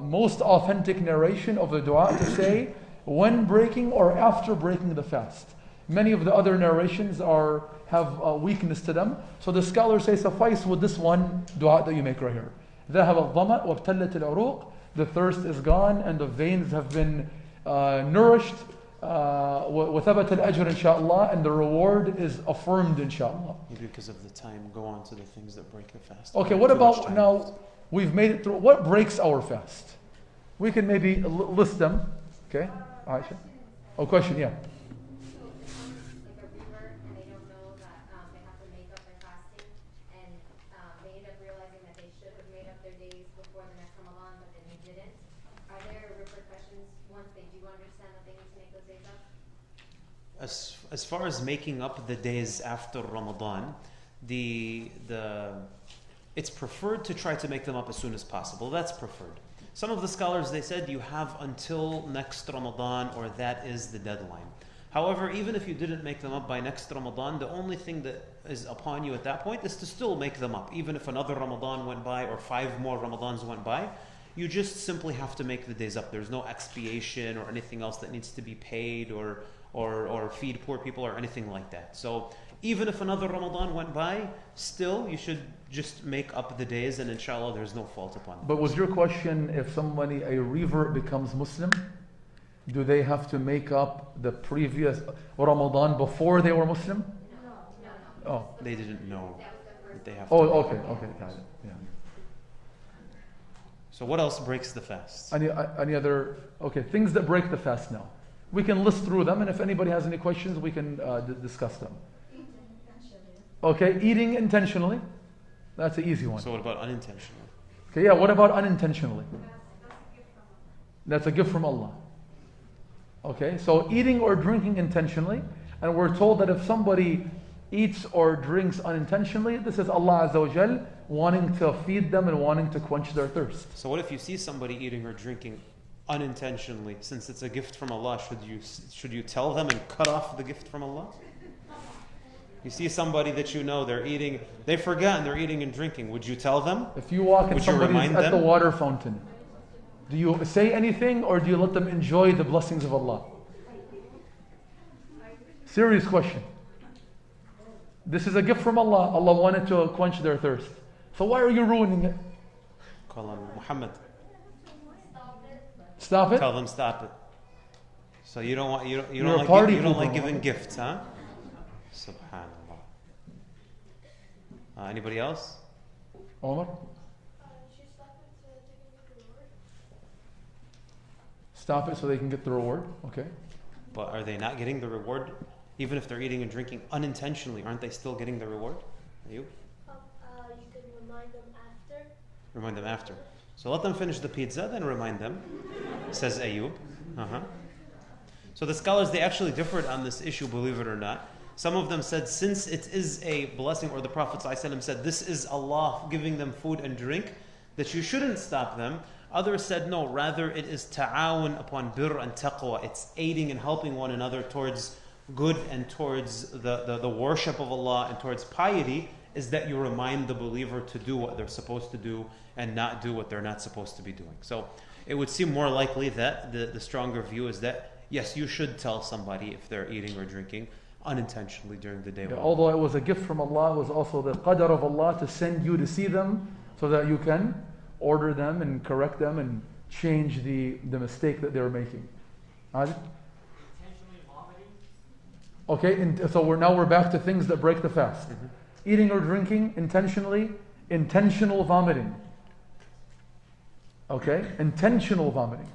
most authentic narration of the dua to say when breaking or after breaking the fast. Many of the other narrations have a weakness to them. So the scholars say suffice with this one dua that you make right here. ذهب الظمأ وابتلت العروق. The thirst is gone and the veins have been nourished. وثبت الأجر إن شاء الله, and the reward is affirmed إن شاء الله. Maybe because of the time, go on to the things that break the fast. Okay, what about now? We've made it through. What breaks our fast? We can maybe list them. Okay, Aisha. Oh, question, yeah. As far as making up the days after Ramadan, it's preferred to try to make them up as soon as possible. That's preferred. Some of the scholars, they said you have until next Ramadan, or that is the deadline. However, even if you didn't make them up by next Ramadan, the only thing that is upon you at that point is to still make them up. Even if another Ramadan went by or 5 more Ramadans went by, you just simply have to make the days up. There's no expiation or anything else that needs to be paid or feed poor people or anything like that. So even if another Ramadan went by, still you should just make up the days, and inshallah there's no fault upon them. But was your question, if somebody, a revert becomes Muslim, do they have to make up the previous Ramadan before they were Muslim? No. Oh. They didn't know that they have to. Oh, okay, got it. Yeah. So what else breaks the fast? Any other, things that break the fast now. We can list through them, and if anybody has any questions, we can discuss them. Okay, eating intentionally. That's an easy one. So what about unintentionally? Okay, yeah, what about unintentionally? That's a gift from Allah. Okay, so eating or drinking intentionally, and we're told that if somebody eats or drinks unintentionally, this is Allah Azza wa Jal wanting to feed them and wanting to quench their thirst. So what if you see somebody eating or drinking unintentionally? Since it's a gift from Allah, should you tell them and cut off the gift from Allah? You see somebody that you know, they're eating, they forgot and they're eating and drinking. Would you tell them? If you walk and somebody's at the water fountain, do you say anything or do you let them enjoy the blessings of Allah? Serious question. This is a gift from Allah. Allah wanted to quench their thirst. So why are you ruining it? Call on Muhammad. Stop it? Tell them stop it. So you don't want you You're don't a like party you don't pooper, like giving Muhammad. gifts, huh? Subhanallah. Anybody else? Omar? Stop it so they can get the reward. Okay. But are they not getting the reward? Even if they're eating and drinking unintentionally, aren't they still getting the reward? You? You can remind them after. Remind them after. So let them finish the pizza, then remind them, says Ayub. So the scholars, they actually differed on this issue, believe it or not. Some of them said, since it is a blessing, or the Prophet ﷺ said, this is Allah giving them food and drink, that you shouldn't stop them. Others said, no, rather it is ta'awun upon birr and taqwa. It's aiding and helping one another towards good and towards the worship of Allah and towards piety, is that you remind the believer to do what they're supposed to do and not do what they're not supposed to be doing. So it would seem more likely that the stronger view is that, yes, you should tell somebody if they're eating or drinking unintentionally during the day. Yeah, although it was a gift from Allah, it was also the qadr of Allah to send you to see them so that you can order them and correct them and change the mistake that they were making. Adil? Intentionally vomiting. Okay, so we're back to things that break the fast. Eating or drinking intentionally, intentional vomiting. Okay, intentional vomiting.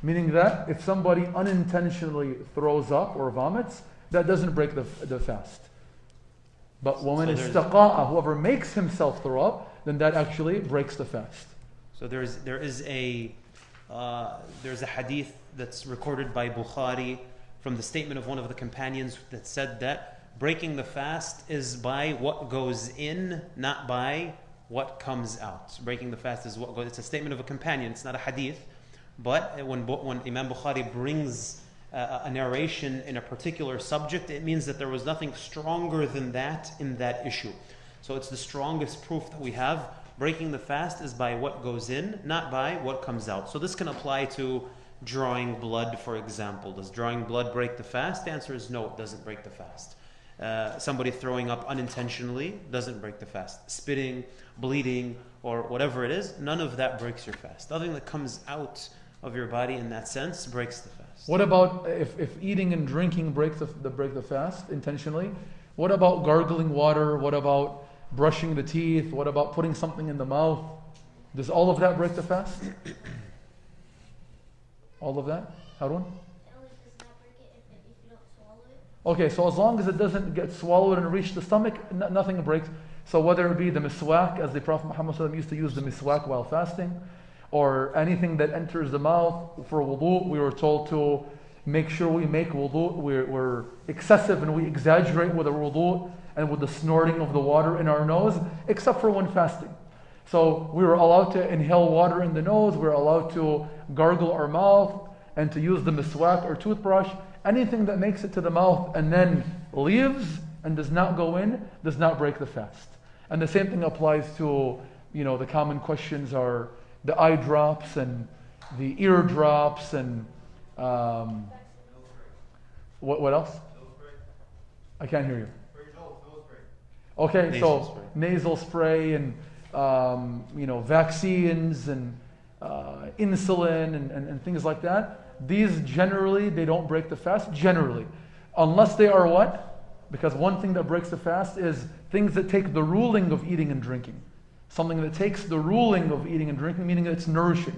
Meaning that if somebody unintentionally throws up or vomits, that doesn't break the fast. But when it's istaqa'a, whoever makes himself throw up, then that actually breaks the fast. So there's a hadith that's recorded by Bukhari from the statement of one of the companions that said that breaking the fast is by what goes in, not by what comes out. Breaking the fast is what goes. It's a statement of a companion. It's not a hadith. But when Imam Bukhari brings a narration in a particular subject, it means that there was nothing stronger than that in that issue. So it's the strongest proof that we have. Breaking the fast is by what goes in, not by what comes out. So this can apply to drawing blood, for example. Does drawing blood break the fast? The answer is no, it doesn't break the fast. Somebody throwing up unintentionally doesn't break the fast. Spitting, bleeding, or whatever it is, none of that breaks your fast. Nothing that comes out of your body in that sense breaks the fast. What about if eating and drinking break the fast intentionally? What about gargling water? What about brushing the teeth? What about putting something in the mouth? Does all of that break the fast? All of that? Harun? Okay, so as long as it doesn't get swallowed and reach the stomach, nothing breaks. So whether it be the miswak, as the Prophet Muhammad ﷺ used to use the miswak while fasting, or anything that enters the mouth for wudu, we were told to make sure we make wudu. We're excessive and we exaggerate with the wudu and with the snorting of the water in our nose, except for when fasting. So we were allowed to inhale water in the nose, we're allowed to gargle our mouth, and to use the miswak or toothbrush. Anything that makes it to the mouth and then leaves and does not go in does not break the fast. And the same thing applies to, the common questions are the eye drops and the ear drops and what else? I can't hear you. Okay, so nasal spray and vaccines and insulin and things like that. These generally, they don't break the fast, generally. Unless they are what? Because one thing that breaks the fast is things that take the ruling of eating and drinking. Something that takes the ruling of eating and drinking, meaning that it's nourishing.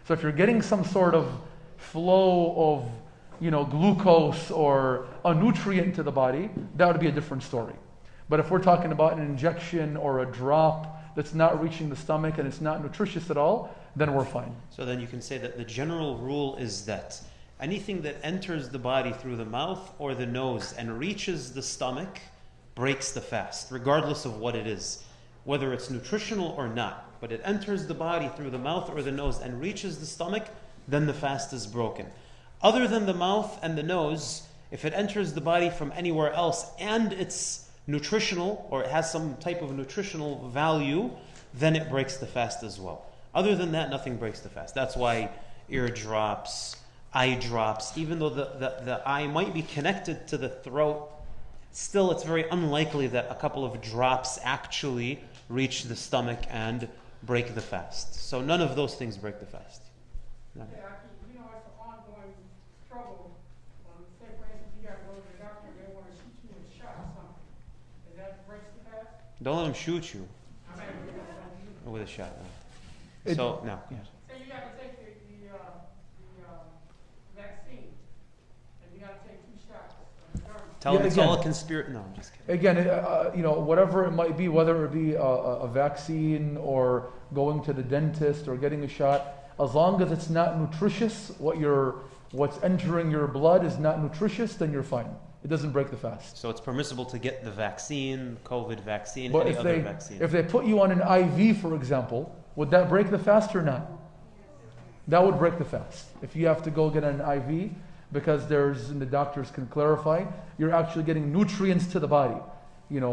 So if you're getting some sort of flow of, glucose or a nutrient to the body, that would be a different story. But if we're talking about an injection or a drop that's not reaching the stomach and it's not nutritious at all, then we're fine. So then you can say that the general rule is that anything that enters the body through the mouth or the nose and reaches the stomach breaks the fast, regardless of what it is, whether it's nutritional or not. But it enters the body through the mouth or the nose and reaches the stomach, then the fast is broken. Other than the mouth and the nose, if it enters the body from anywhere else and it's nutritional or it has some type of nutritional value, then it breaks the fast as well. Other than that, nothing breaks the fast. That's why ear drops, eye drops, even though the eye might be connected to the throat, still it's very unlikely that a couple of drops actually reach the stomach and break the fast. So none of those things break the fast. No. Yeah, actually, you know, it's an ongoing struggle. Say, for instance, you got to go to the doctor and they want to shoot you with a shot or something. Is that breaks the fast? Don't let them shoot you I mean, with a shot. No. It- So, no. Yes. say you got to take the vaccine and you got to take 2 shots of the derm. Tell Yeah, them it's again. all a conspiracy. No, I'm just kidding. Again, whatever it might be, whether it be a vaccine or going to the dentist or getting a shot, as long as it's not nutritious, what's entering your blood is not nutritious, then you're fine. It doesn't break the fast. So it's permissible to get the vaccine, COVID vaccine, But any other vaccine. if they put you on an IV, for example, would that break the fast or not? That would break the fast. If you have to go get an IV, because and the doctors can clarify, you're actually getting nutrients to the body,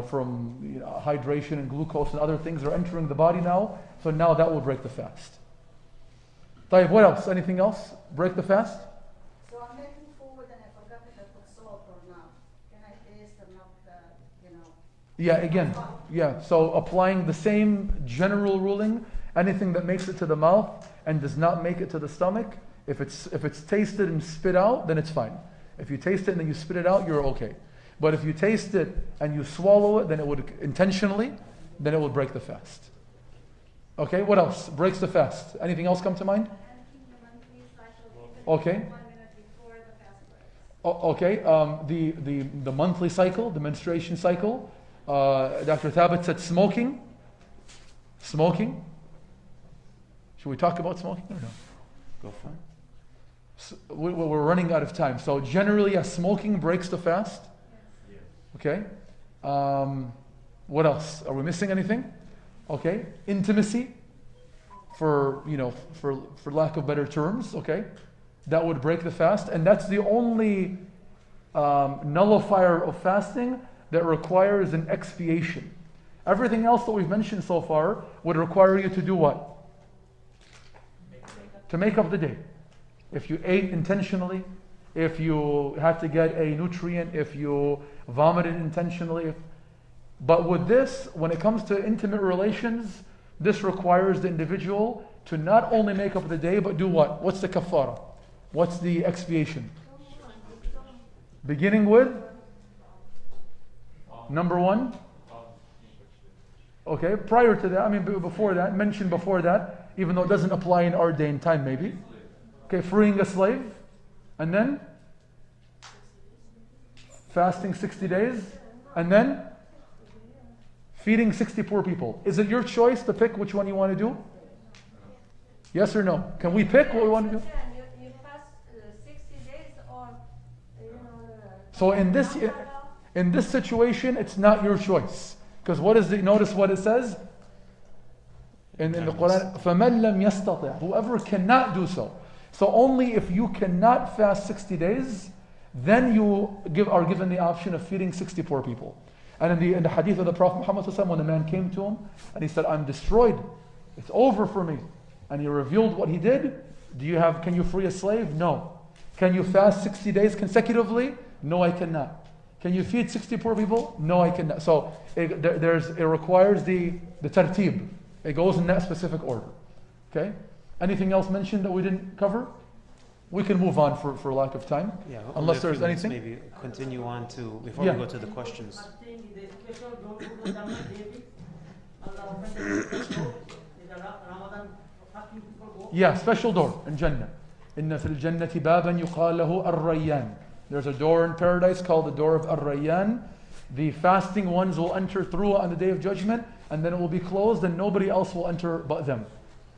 from hydration and glucose and other things are entering the body now. So now that will break the fast. طيب, what else? Anything else? Break the fast? So I'm making food and I forgot if I put salt or not. Can I taste or not, Yeah, again. Yeah, so applying the same general ruling, anything that makes it to the mouth and does not make it to the stomach, if it's tasted and spit out, then it's fine. If you taste it and then you spit it out, you're okay. But if you taste it and you swallow it, then it would intentionally, then it would break the fast. Okay, what else breaks the fast? Anything else come to mind? Emptying the monthly cycle even Okay. 1 minute before the fast breaks. Okay, the monthly cycle, the menstruation cycle. Dr. Thabit said smoking. Smoking. Should we talk about smoking or no? Go for it. We're running out of time. So generally, smoking breaks the fast. Okay. What else? Are we missing anything? Okay. Intimacy, for lack of better terms. Okay, that would break the fast, and that's the only nullifier of fasting that requires an expiation. Everything else that we've mentioned so far would require you to do what? To make up the day. If you ate intentionally, if you had to get a nutrient, if you vomited intentionally. But with this, when it comes to intimate relations, this requires the individual to not only make up the day, but do what? What's the kafara? What's the expiation? Beginning with number 1. Okay, prior to that, before that, mentioned before that, even though it doesn't apply in our day and time maybe. Okay, freeing a slave. And then fasting 60 days. And then feeding 60 poor people. Is it your choice to pick which one you want to do? Yes or no? Can we pick what we want to do? You fast 60 days or, So in this situation, it's not your choice. Because notice what it says in the Quran, فَمَنْ لَمْ يَسْتَطِعْ, whoever cannot do so. So only if you cannot fast 60 days, then you are given the option of feeding 60 poor people. And in the hadith of the Prophet Muhammad ﷺ, when the man came to him and he said, I'm destroyed, it's over for me. And he revealed what he did. Can you free a slave? No. Can you fast 60 days consecutively? No, I cannot. Can you feed 60 poor people? No, I cannot. So it requires the tartib. It goes in that specific order. Okay? Anything else mentioned that we didn't cover? We can move on for lack of time. Yeah, Unless only a there's few minutes, anything. Maybe continue on before Yeah. we go to the questions. I think the special door to the Jannah Devi, Allah opened the special door, is the Ramadan fasting people go. Yeah, special door in Jannah. إِنَّ فِي الْجَنَّةِ بَابًا يُقَالَ لَهُ الرَّيَّانِ. There's a door in paradise called the door of Ar-Rayyan. The fasting ones will enter through on the day of judgment, and then it will be closed, and nobody else will enter but them.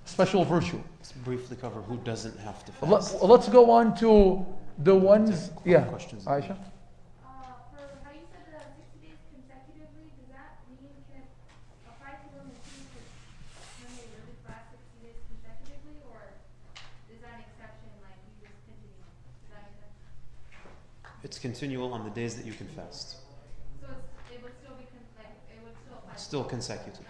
Special virtue. Let's briefly cover who doesn't have to fast. Let's go on to the ones. Yeah, Questions. Aisha. For how you said 60 days consecutively, does that mean can it apply to them when they really fast 60 days consecutively, or is that an exception, like you just continue? Does that make sense? It's continual on the days that you can fast. So it would still be it would still apply. Still consecutive.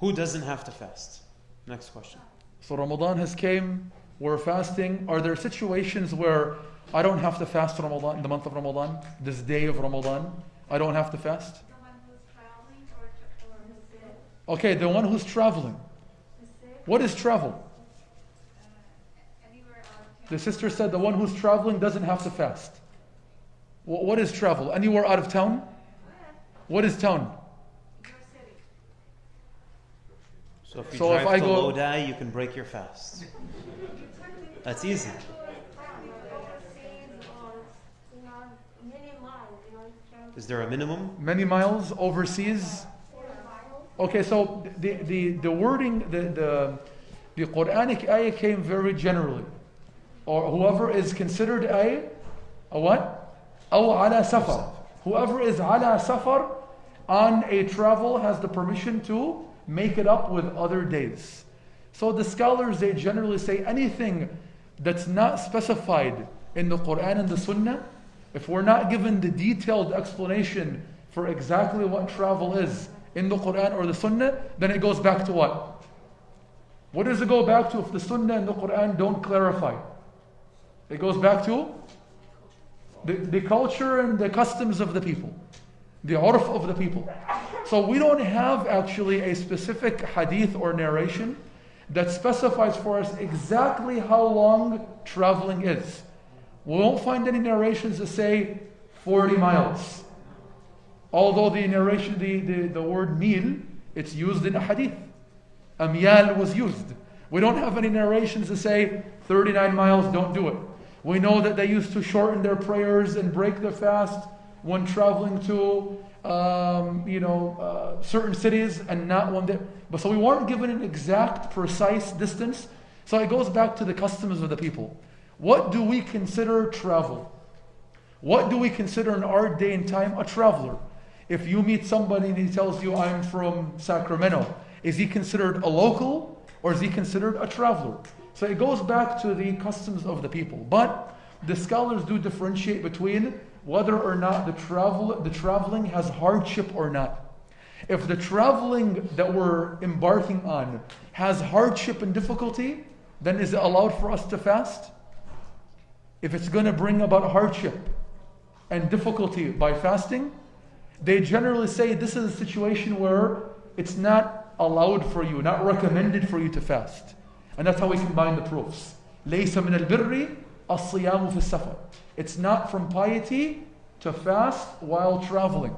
Who doesn't have to fast? Next question. So Ramadan has came. We're fasting. Are there situations where I don't have to fast Ramadan, the month of Ramadan, this day of Ramadan? I don't have to fast. Someone whose child Okay, the one who's traveling. What is travel? Anywhere out of The sister said the one who's traveling doesn't have to fast. What is travel? Anywhere out of town? What is town? your city. So if you So if drive I to go- Lodi, you can break your fast. That's easy. Is there a minimum? Many miles overseas? Okay, so the wording, the Quranic ayah came very generally. Or whoever is considered a what? أو على سفر. Whoever is على سفر on a travel has the permission to make it up with other days. So the scholars, they generally say anything that's not specified in the Quran and the Sunnah, if we're not given the detailed explanation for exactly what travel is in the Quran or the Sunnah, then it goes back to what? What does it go back to if the Sunnah and the Quran don't clarify? It goes back to the culture and the customs of the people, the urf of the people. So we don't have actually a specific hadith or narration that specifies for us exactly how long traveling is. We won't find any narrations that say 40 miles. Although the narration, the word mil, it's used in a hadith. Amyal was used. We don't have any narrations that say 39 miles, don't do it. We know that they used to shorten their prayers and break their fast when traveling to certain cities and not one that. But so we weren't given an exact, precise distance. So it goes back to the customs of the people. What do we consider travel? What do we consider in our day and time a traveler? If you meet somebody and he tells you, I'm from Sacramento, is he considered a local or is he considered a traveler? So it goes back to the customs of the people. But the scholars do differentiate between whether or not the traveling has hardship or not. If the traveling that we're embarking on has hardship and difficulty, then is it allowed for us to fast? If it's going to bring about hardship and difficulty by fasting, they generally say this is a situation where it's not allowed for you, not recommended for you to fast. And that's how we combine the proofs. لَيْسَ مِنَ الْبِرِّ الصِّيَامُ فِي السَّفَرِ. It's not from piety to fast while traveling.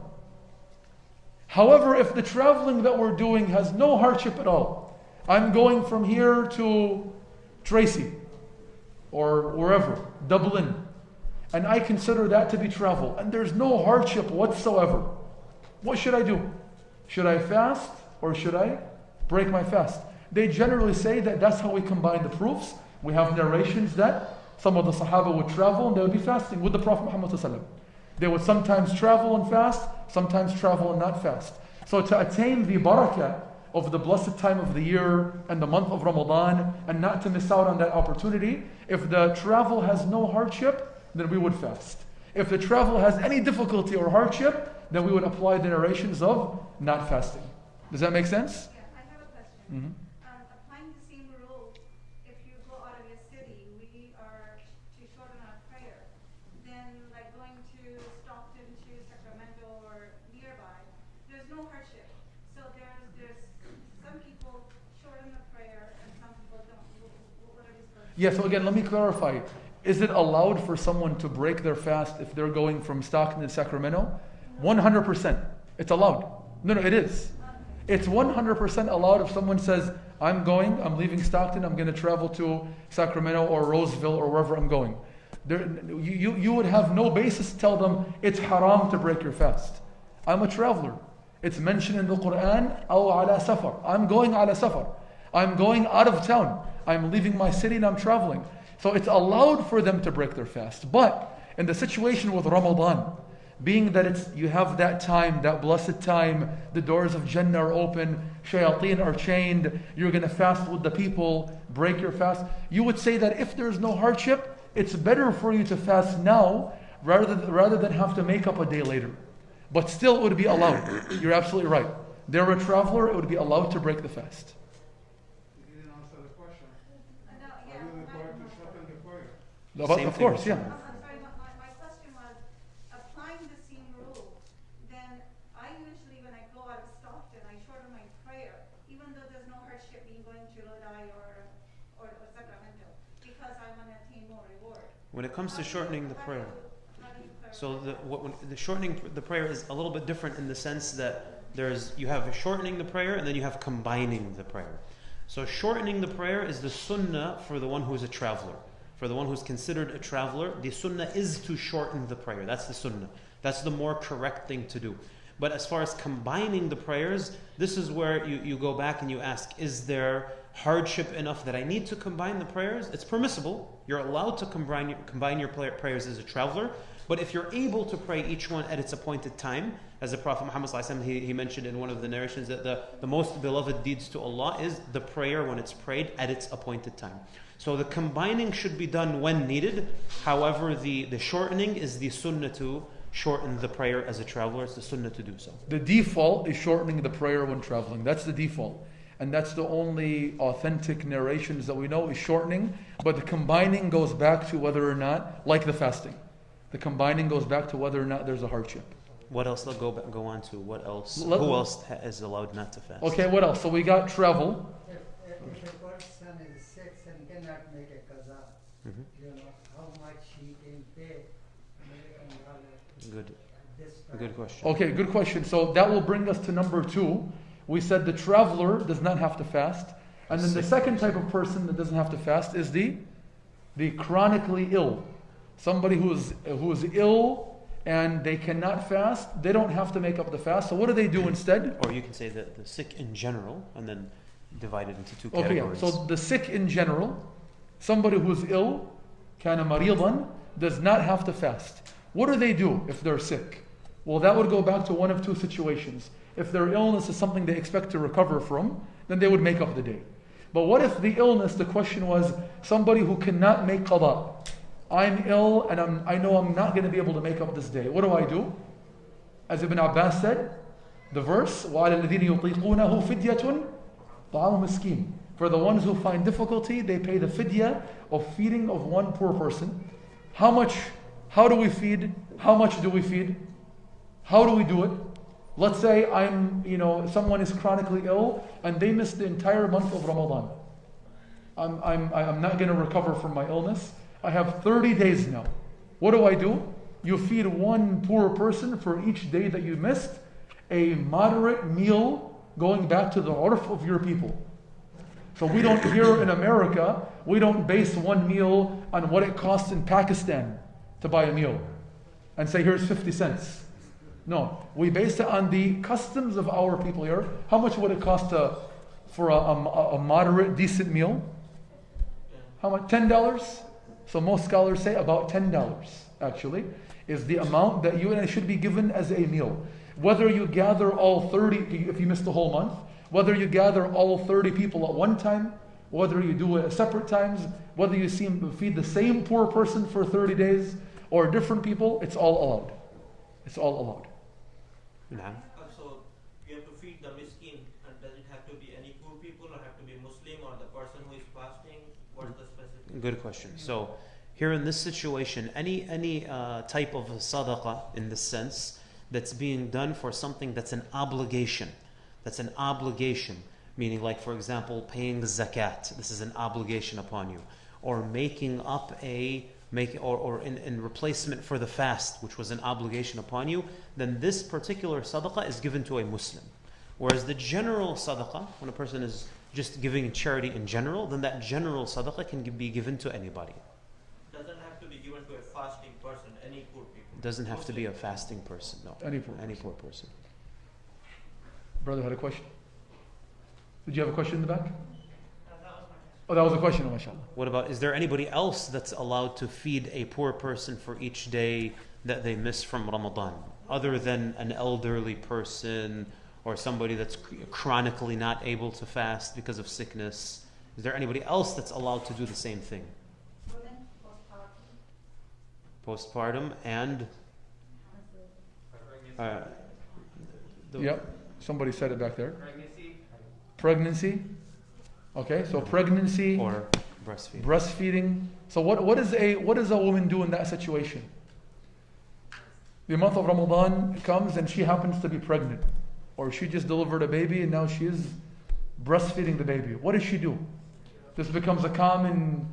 However, if the traveling that we're doing has no hardship at all, I'm going from here to Tracy or wherever, Dublin, and I consider that to be travel, and there's no hardship whatsoever, what should I do? Should I fast or should I break my fast? They generally say that that's how we combine the proofs. We have narrations that some of the Sahaba would travel and they would be fasting with the Prophet Muhammad ﷺ. They would sometimes travel and fast, sometimes travel and not fast. So to attain the barakah of the blessed time of the year and the month of Ramadan and not to miss out on that opportunity, if the travel has no hardship, then we would fast. If the travel has any difficulty or hardship, then we would apply the narrations of not fasting. Does that make sense? Yeah, I have a question. Mm-hmm. Applying the same rule, if you go out of your city, we are to shorten our prayer, then like going to Stockton to Sacramento or nearby, there's no hardship. So there's some people shorten the prayer and some people don't. What are we supposed to do? Yeah, so again, let me clarify. Is it allowed for someone to break their fast if they're going from Stockton to Sacramento? 100%. It's allowed. No, it is. It's 100% allowed if someone says, I'm leaving Stockton, I'm going to travel to Sacramento or Roseville or wherever I'm going. You would have no basis to tell them it's haram to break your fast. I'm a traveler. It's mentioned in the Quran, أو على سفر. I'm going على سفر. I'm going out of town. I'm leaving my city and I'm traveling. So it's allowed for them to break their fast. But in the situation with Ramadan, being that you have that time, that blessed time, the doors of Jannah are open, shayateen are chained, you're going to fast with the people, break your fast. You would say that if there's no hardship, it's better for you to fast now rather than have to make up a day later. But still it would be allowed. You're absolutely right. They're a traveler, it would be allowed to break the fast. You didn't answer the question. No, Are yeah, you required to shorten the prayer? Same Of thing course, with yeah. Sunnah. I'm sorry, my question was, applying the same rule, then I usually, when I go out of Stockton, I shorten my prayer. more reward. When it comes to shortening the prayer, How do you so the shortening the prayer is a little bit different in the sense that you have shortening the prayer and then you have combining the prayer. So shortening the prayer is the sunnah for the one who is a traveler. For the one who's considered a traveler, the sunnah is to shorten the prayer. That's the sunnah. That's the more correct thing to do. But as far as combining the prayers, this is where you go back and you ask, is there hardship enough that I need to combine the prayers? It's permissible. You're allowed to combine your prayers as a traveler. But if you're able to pray each one at its appointed time, as the Prophet Muhammad ﷺ, he mentioned in one of the narrations that the most beloved deeds to Allah is the prayer when it's prayed at its appointed time. So the combining should be done when needed. However, the shortening is the sunnah to shorten the prayer as a traveler. It's the sunnah to do so. The default is shortening the prayer when traveling. That's the default. And that's the only authentic narrations that we know is shortening. But the combining goes back to whether or not, like the fasting, the combining goes back to whether or not there's a hardship. What else? Let's go on to what else? Let- Who else is allowed not to fast? Okay, what else? So we got travel. If a person is sick and cannot make a qaza, Mhm. you know, how much he can pay American dollar Good. this time? Good question. Okay, good question. So that will bring us to number 2. We said the traveler does not have to fast. And then the second type of person that doesn't have to fast is the chronically ill. Somebody who is ill and they cannot fast, they don't have to make up the fast. So what do they do instead? Or you can say that the sick in general, and then divide it into two Okay, yeah. categories. So the sick in general, somebody who's ill, kana maridan, does not have to fast. What do they do if they're sick? Well, that would go back to one of two situations. If their illness is something they expect to recover from, then they would make up the day. But what if the illness, the question was, somebody who cannot make qada? I'm ill and I know I'm not going to be able to make up this day. What do? As Ibn Abbas said, the verse, وَعَلَى الَّذِينَ يُطِيقُونَهُ فِدْيَةٌ طَعَامُ مِسْكِينٍ. For the ones who find difficulty, they pay the fidya of feeding of one poor person. How do we feed? How much do we feed? How do we do it? Let's say someone is chronically ill and they missed the entire month of Ramadan. I'm not going to recover from my illness. I have 30 days now. What do? You feed one poor person for each day that you missed, a moderate meal going back to the urf of your people. So we don't, here in America, we don't base one meal on what it costs in Pakistan to buy a meal and say, here's 50 cents. No, we base it on the customs of our people here. How much would it cost for a moderate, decent meal? How much? $10? So most scholars say about $10 actually is the amount that you and I should be given as a meal. Whether you gather all 30, if you missed the whole month, whether you gather all 30 people at one time, whether you do it at separate times, whether you feed the same poor person for 30 days or different people, it's all allowed. It's all allowed. Naam. Also, you have to feed the miskin, and does it have to be any poor people, or have to be Muslim, or the person who is fasting? What is the specific? Good question. So here in this situation, any type of sadaqah in this sense that's being done for something that's an obligation. That's an obligation. Meaning, like, for example, paying the zakat. This is an obligation upon you. Or making up or in replacement for the fast, which was an obligation upon you, then this particular sadaqah is given to a Muslim. Whereas the general sadaqah, when a person is just giving charity in general, then that general sadaqah can be given to anybody. Doesn't have to be given to a fasting person, any poor people. It doesn't have to be a fasting person, no. Any poor person. Brother had a question. Did you have a question in the back? Oh, that was a question, mashallah. What about, is there anybody else that's allowed to feed a poor person for each day that they miss from Ramadan? Other than an elderly person or somebody that's chronically not able to fast because of sickness. Is there anybody else that's allowed to do the same thing? Women, Postpartum and... Yep, somebody said it back there. Pregnancy. Okay, so pregnancy or breastfeeding. Breastfeeding. So what does a woman do in that situation? The month of Ramadan comes and she happens to be pregnant, or she just delivered a baby and now she is breastfeeding the baby. What does she do? This becomes a common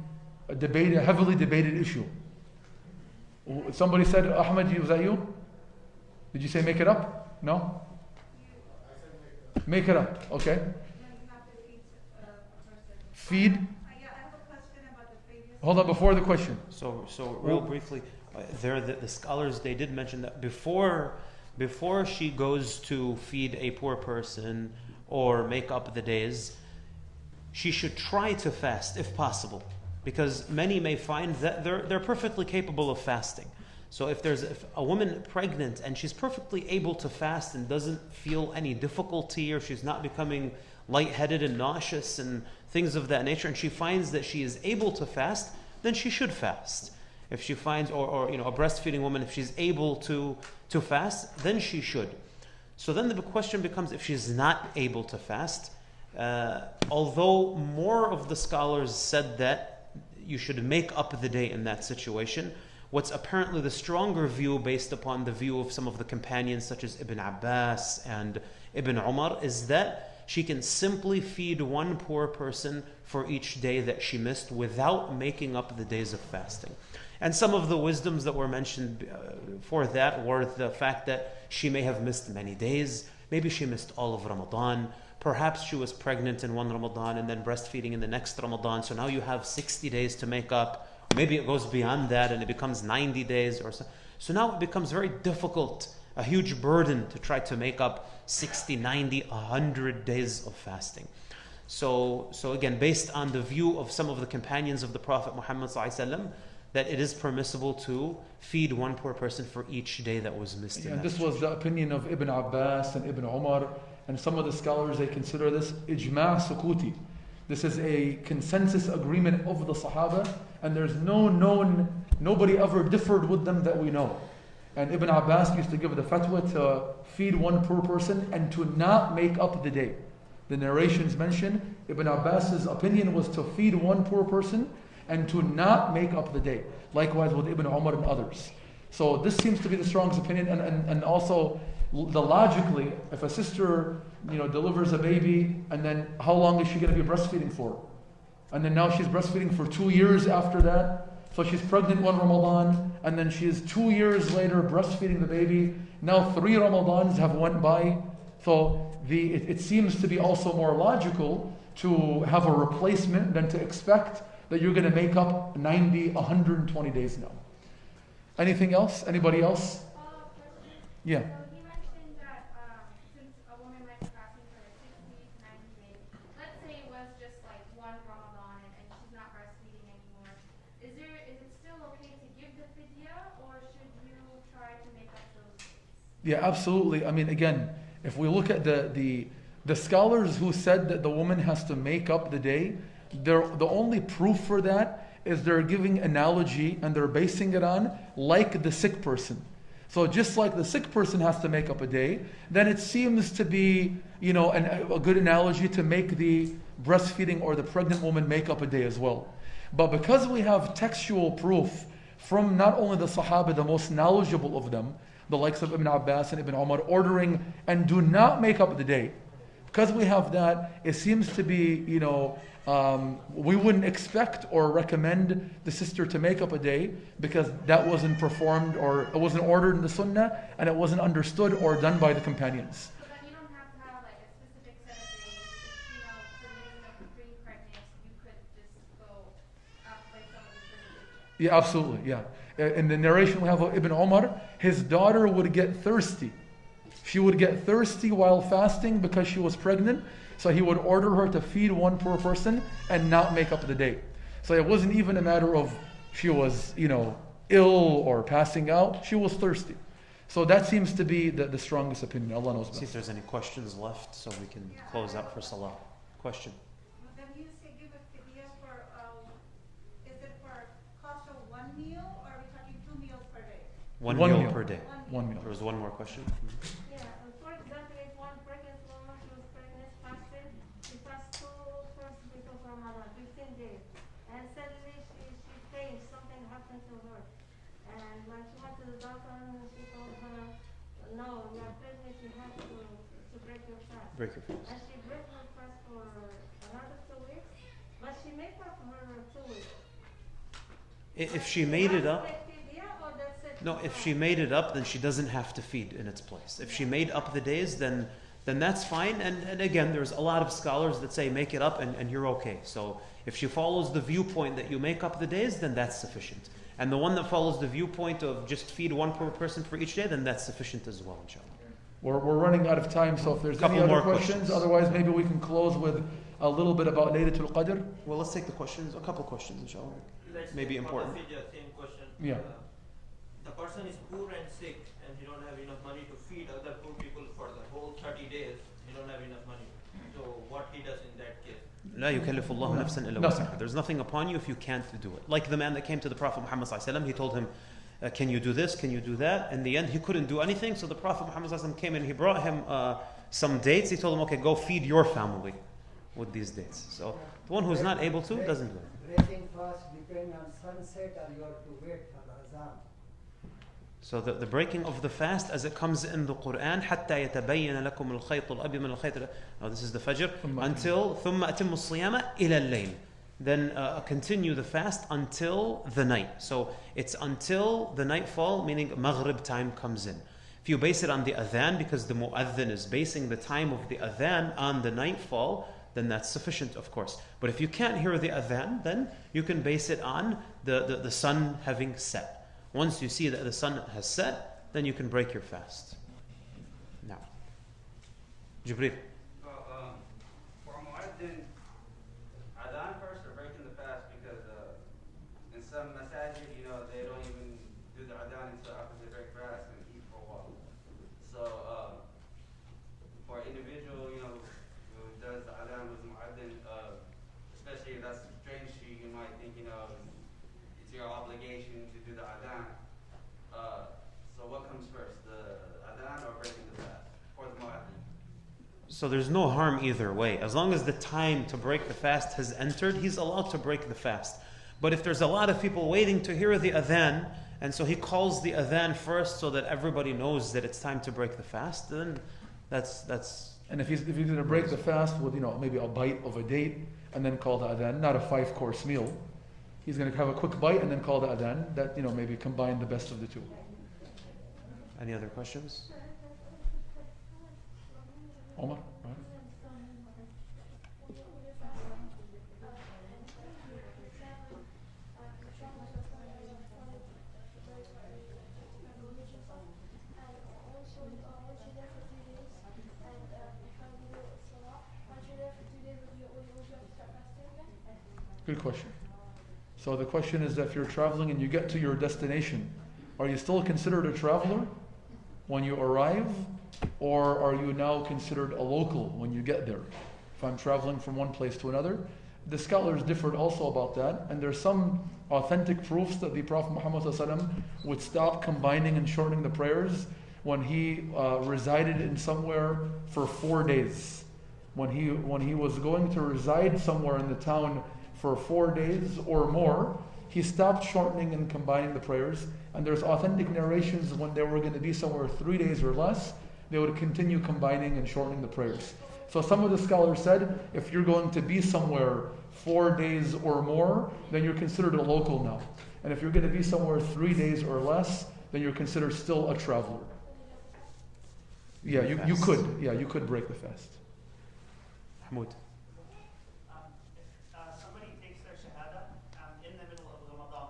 a heavily debated issue. Somebody said, Ahmed, was that you? Did you say make it up? No? Make it up, okay. Then you have to feed a person. Feed. Yeah, I have a question about the previous. Hold on, before the question. So real briefly, the scholars, they did mention that before she goes to feed a poor person or make up the days, she should try to fast if possible, because many may find that they're perfectly capable of fasting. So if a woman pregnant and she's perfectly able to fast and doesn't feel any difficulty, or she's not becoming lightheaded and nauseous and things of that nature, and she finds that she is able to fast, then she should fast. If she finds, or a breastfeeding woman, if she's able to fast, then she should. So then the question becomes, if she's not able to fast, although more of the scholars said that you should make up the day in that situation, what's apparently the stronger view, based upon the view of some of the companions such as Ibn Abbas and Ibn Umar, is that she can simply feed one poor person for each day that she missed without making up the days of fasting. And some of the wisdoms that were mentioned for that were the fact that she may have missed many days. Maybe she missed all of Ramadan. Perhaps she was pregnant in one Ramadan and then breastfeeding in the next Ramadan. So now you have 60 days to make up. Maybe it goes beyond that and it becomes 90 days or so. So now it becomes very difficult, a huge burden to try to make up 60, 90, 100 days of fasting. So again, based on the view of some of the companions of the Prophet Muhammad ﷺ, that it is permissible to feed one poor person for each day that was missed. And this was the opinion of Ibn Abbas and Ibn Umar, and some of the scholars, they consider this ijma' sukuti. This is a consensus agreement of the Sahaba, and there's nobody ever differed with them that we know. And Ibn Abbas used to give the fatwa to feed one poor person and to not make up the day. The narrations mention Ibn Abbas's opinion was to feed one poor person and to not make up the day. Likewise with Ibn Umar and others. So this seems to be the strongest opinion, and also logically, if a sister delivers a baby, and then how long is she going to be breastfeeding for? And then now she's breastfeeding for 2 years after that. So she's pregnant one Ramadan, and then she is 2 years later breastfeeding the baby. Now 3 Ramadans have went by. So it seems to be also more logical to have a replacement than to expect that you're going to make up 90, 120 days now. Anything else? Anybody else? Yeah. So he mentioned that since a woman might be fasting for 60 to 90 days, let's say it was just like one Ramadan and she's not breastfeeding anymore, is it still okay to give the fidya, or should you try to make up those days? Yeah, absolutely. I mean, again, if we look at the scholars who said that the woman has to make up the day, the only proof for that is they're giving analogy, and they're basing it on like the sick person. So just like the sick person has to make up a day, then it seems to be a good analogy to make the breastfeeding or the pregnant woman make up a day as well. But because we have textual proof from not only the Sahaba, the most knowledgeable of them, the likes of Ibn Abbas and Ibn Umar, ordering and do not make up the day, because we have that, it seems to be, we wouldn't expect or recommend the sister to make up a day, because that wasn't performed, or it wasn't ordered in the Sunnah, and it wasn't understood or done by the companions. So then you don't have to have like a specific set of days. If, for the reason of being pregnant, you could just go after like some of the certain days. Yeah, absolutely, yeah. In the narration we have of Ibn Umar, his daughter would get thirsty. She would get thirsty while fasting because she was pregnant. So he would order her to feed one poor person and not make up the day. So it wasn't even a matter of she was, ill or passing out. She was thirsty. So that seems to be the strongest opinion. Allah knows best. See if there's any questions left so we can close out for Salah. Question. Then you say give a fidya for, is it for cost of one meal, or are we talking 2 meals per day? One One meal meal. per day. One meal. There was one more question. Yeah, for example, if one pregnant woman, she was pregnant, fasted, she fasts 2 first week of Ramadan, 15 days, and suddenly she changed, something happened to her, and when she went to the doctor, she told her, no, you are pregnant, you have to break your fast. Break your fast. And she broke her fast for another 2 weeks, but she made up her 2 weeks. If she made it up, That's the idea, or that's it? no, if she made it up, then she doesn't have to feed in its place. If she made up the days, then that's fine. And again, there's a lot of scholars that say make it up and you're okay. So if she follows the viewpoint that you make up the days, then that's sufficient. And the one that follows the viewpoint of just feed one per person for each day, then that's sufficient as well, inshallah. We're running out of time, so if there's any Couple other more questions, questions. otherwise maybe we can close with a little bit about Laylatul Qadr. Well, let's take the questions, a couple questions, inshallah. Let's Maybe take important. for the fidya, same question. Yeah. The person is poor and sick, and he don't have enough money to feed other poor people for the whole 30 days. He don't have enough money. So what he does in that case? لا يكلف الله نفسا إلا وسعها. There's nothing upon you if you can't do it. Like the man that came to the Prophet Muhammad sallallahu alaihi wasallam, he told him, can you do this? Can you do that? In the end, he couldn't do anything. So the Prophet Muhammad sallallahu alaihi wasallam came and he brought him some dates. He told him, okay, go feed your family with these dates. So the one who's not able to doesn't do it. Breaking fast depends on sunset, or you have to wait for the azan. So the breaking of the fast, as it comes in the Quran, حتى يتبين لكم الخيط الأبيض من الخيط. No, this is the Fajr. Until ثم أتموا الصيام إلى الليل. Then continue the fast until the night. So it's until the nightfall, meaning Maghrib time comes in. If you base it on the adhan, because the mu'adhin is basing the time of the adhan on the nightfall, then that's sufficient, of course. But if you can't hear the adhan, then you can base it on the sun having set. Once you see that the sun has set, then you can break your fast. Now, Jibreel. For mu'adhin, adhan first or breaking the fast, because in some masajid, they don't even do the adhan until after they break fast and eat for a while. So for an individual, who does the adhan with mu'adhin, especially if that's strange to you, you might think, it's your obligation to do the adhan. So what comes first, the adhan or breaking the fast for the mu'adhin? So there's no harm either way. As long as the time to break the fast has entered, he's allowed to break the fast. But if there's a lot of people waiting to hear the adhan, and so he calls the adhan first so that everybody knows that it's time to break the fast, then that's And if he's going to break the fast with maybe a bite of a date and then call the adhan, not a 5-course meal, he's going to have a quick bite and then call the adhan. That maybe combine the best of the two. Any other questions? Omar, right? Good question. So the question is that if you're traveling and you get to your destination, are you still considered a traveler when you arrive, or are you now considered a local when you get there? If I'm traveling from one place to another, the scholars differed also about that, and there's some authentic proofs that the Prophet Muhammad ﷺ would stop combining and shortening the prayers when he resided in somewhere for 4 days. When he was going to reside somewhere in the town for 4 days or more, he stopped shortening and combining the prayers. And there's authentic narrations when they were going to be somewhere 3 days or less, they would continue combining and shortening the prayers. So some of the scholars said, if you're going to be somewhere 4 days or more, then you're considered a local now. And if you're going to be somewhere 3 days or less, then you're considered still a traveler. Yeah, you could break the fast. Mahmoud. If somebody takes their shahada in the middle of Ramadan,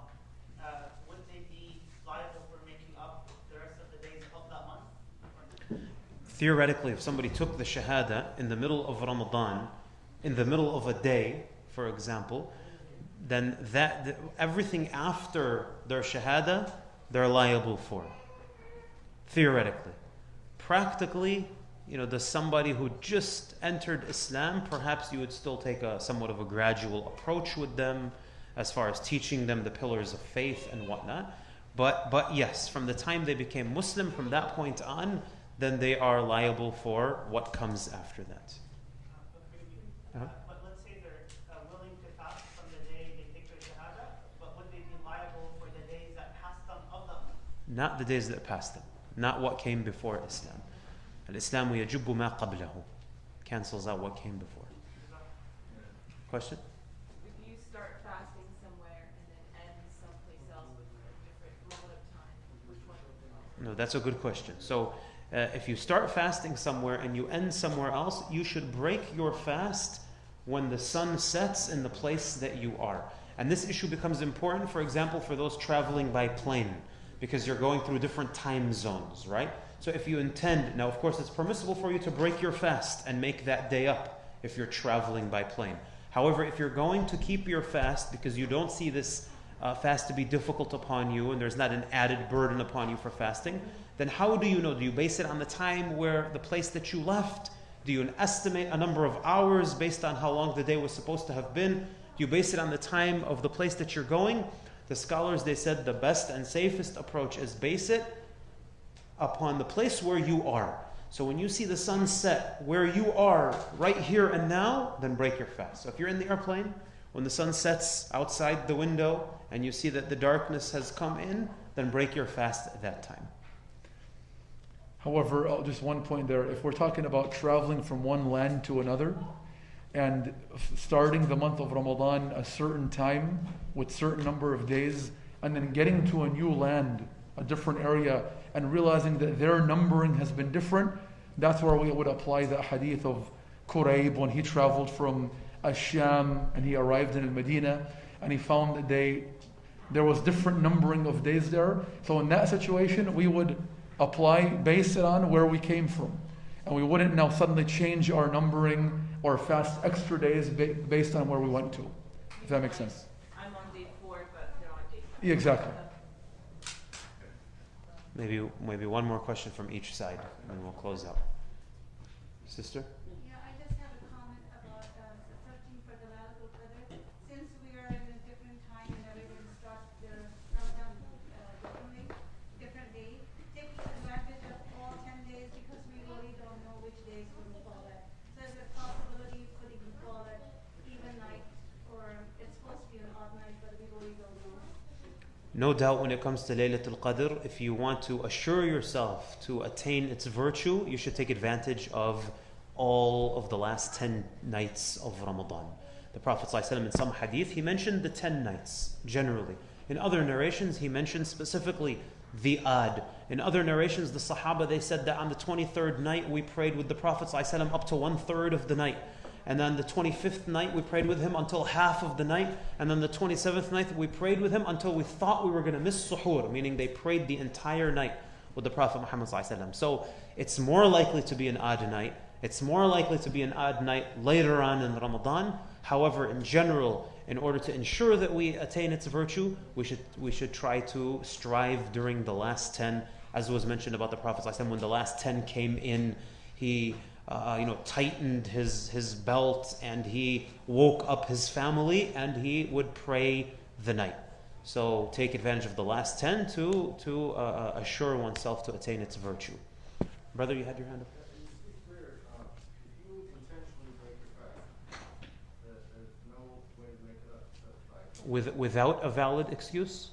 would they be liable for making up the rest of the days of that month? Theoretically, if somebody took the shahada in the middle of Ramadan, in the middle of a day, for example, then everything after their shahada, they're liable for. Theoretically. Practically, does somebody who just entered Islam, perhaps you would still take somewhat of a gradual approach with them as far as teaching them the pillars of faith and whatnot. But yes, from the time they became Muslim, from that point on, then they are liable for what comes after that. But let's say they're willing to fast from the day they take their shahada, but would they be liable for the days that passed them of them? Not the days that passed them. Not what came before Islam. Al-Islam يجب ما قبله. Cancels out what came before. Question? If you start fasting somewhere and then end someplace No, that's a good question. So, if you start fasting somewhere and you end somewhere else, you should break your fast when the sun sets in the place that you are. And this issue becomes important, for example, for those traveling by plane, because you're going through different time zones, right? So if you intend, now of course it's permissible for you to break your fast and make that day up if you're traveling by plane. However, if you're going to keep your fast because you don't see this fast to be difficult upon you and there's not an added burden upon you for fasting, then how do you know? Do you base it on the time where the place that you left? Do you estimate a number of hours based on how long the day was supposed to have been? Do you base it on the time of the place that you're going? The scholars, they said the best and safest approach is base it upon the place where you are. So when you see the sun set where you are right here and now, then break your fast. So if you're in the airplane, when the sun sets outside the window and you see that the darkness has come in, then break your fast at that time. However, just one point there. If we're talking about traveling from one land to another and starting the month of Ramadan a certain time with certain number of days and then getting to a new land, a different area, and realizing that their numbering has been different, that's where we would apply the hadith of Qurayb when he traveled from Ash-Sham and he arrived in Medina and he found that there was different numbering of days there. So in that situation, we would base it on where we came from. And we wouldn't now suddenly change our numbering or fast extra days based on where we went to. If that makes sense. I'm on day 4, but they're on day 5. Yeah, exactly. Maybe one more question from each side, and we'll close out. Sister? Yeah, I just have a comment about searching for the Laylatul Qadr. Since we are in a different time and everyone starts their Ramadan differently, different day, taking advantage of all 10 days because we really don't know which days we will fall at. So is there a possibility could even fall at even night, or it's supposed to be an odd night, but we really don't know? No doubt when it comes to Laylatul Qadr, if you want to assure yourself to attain its virtue, you should take advantage of all of the last 10 nights of Ramadan. The Prophet ﷺ in some hadith, he mentioned the 10 nights generally. In other narrations, he mentioned specifically the Ad. In other narrations, the Sahaba, they said that on the 23rd night, we prayed with the Prophet ﷺ up to 1/3 of the night. And then the 25th night, we prayed with him until half of the night. And then the 27th night, we prayed with him until we thought we were going to miss suhoor, meaning they prayed the entire night with the Prophet Muhammad ﷺ. So it's more likely to be an odd night. It's more likely to be an odd night later on in Ramadan. However, in general, in order to ensure that we attain its virtue, we should try to strive during the last 10, as was mentioned about the Prophet ﷺ. When the last 10 came in, he tightened his belt and he woke up his family and he would pray the night. So take advantage of the last 10 to assure oneself to attain its virtue. Brother, you had your hand up. Without a valid excuse?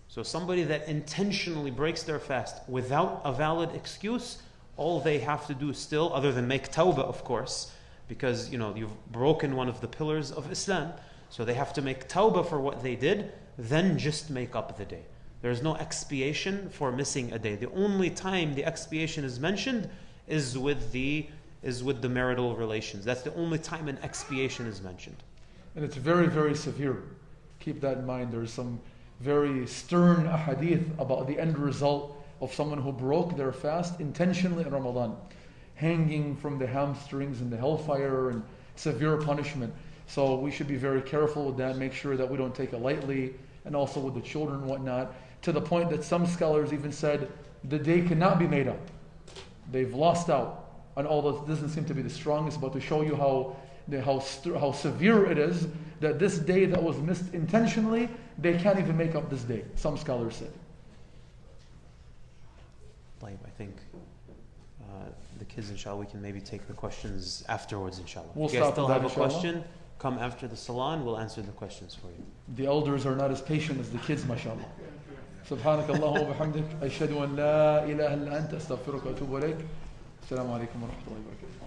So somebody that intentionally breaks their fast without a valid excuse, all they have to do still, other than make tawbah, of course, because you've broken one of the pillars of Islam, so they have to make tawbah for what they did, then just make up the day. There's no expiation for missing a day. The only time the expiation is mentioned is with the marital relations. That's the only time an expiation is mentioned. And it's very, very severe. Keep that in mind. There's some very stern ahadith about the end result of someone who broke their fast intentionally in Ramadan. Hanging from the hamstrings in the hellfire and severe punishment. So we should be very careful with that, make sure that we don't take it lightly, and also with the children and whatnot, to the point that some scholars even said the day cannot be made up. They've lost out. And although this doesn't seem to be the strongest, but to show you how severe it is, that this day that was missed intentionally, they can't even make up this day, some scholars said. I think the kids, inshallah, we can maybe take the questions afterwards, inshallah. We'll if you guys still have a inshallah. question, come after the salon, we'll answer the questions for you. The elders are not as patient as the kids, mashallah. سبحانك اللهم وبحمدك أشهد أن لا إله إلا أنت أستغفرك وأتوب إليك. السلام عليكم ورحمة الله وبركاته.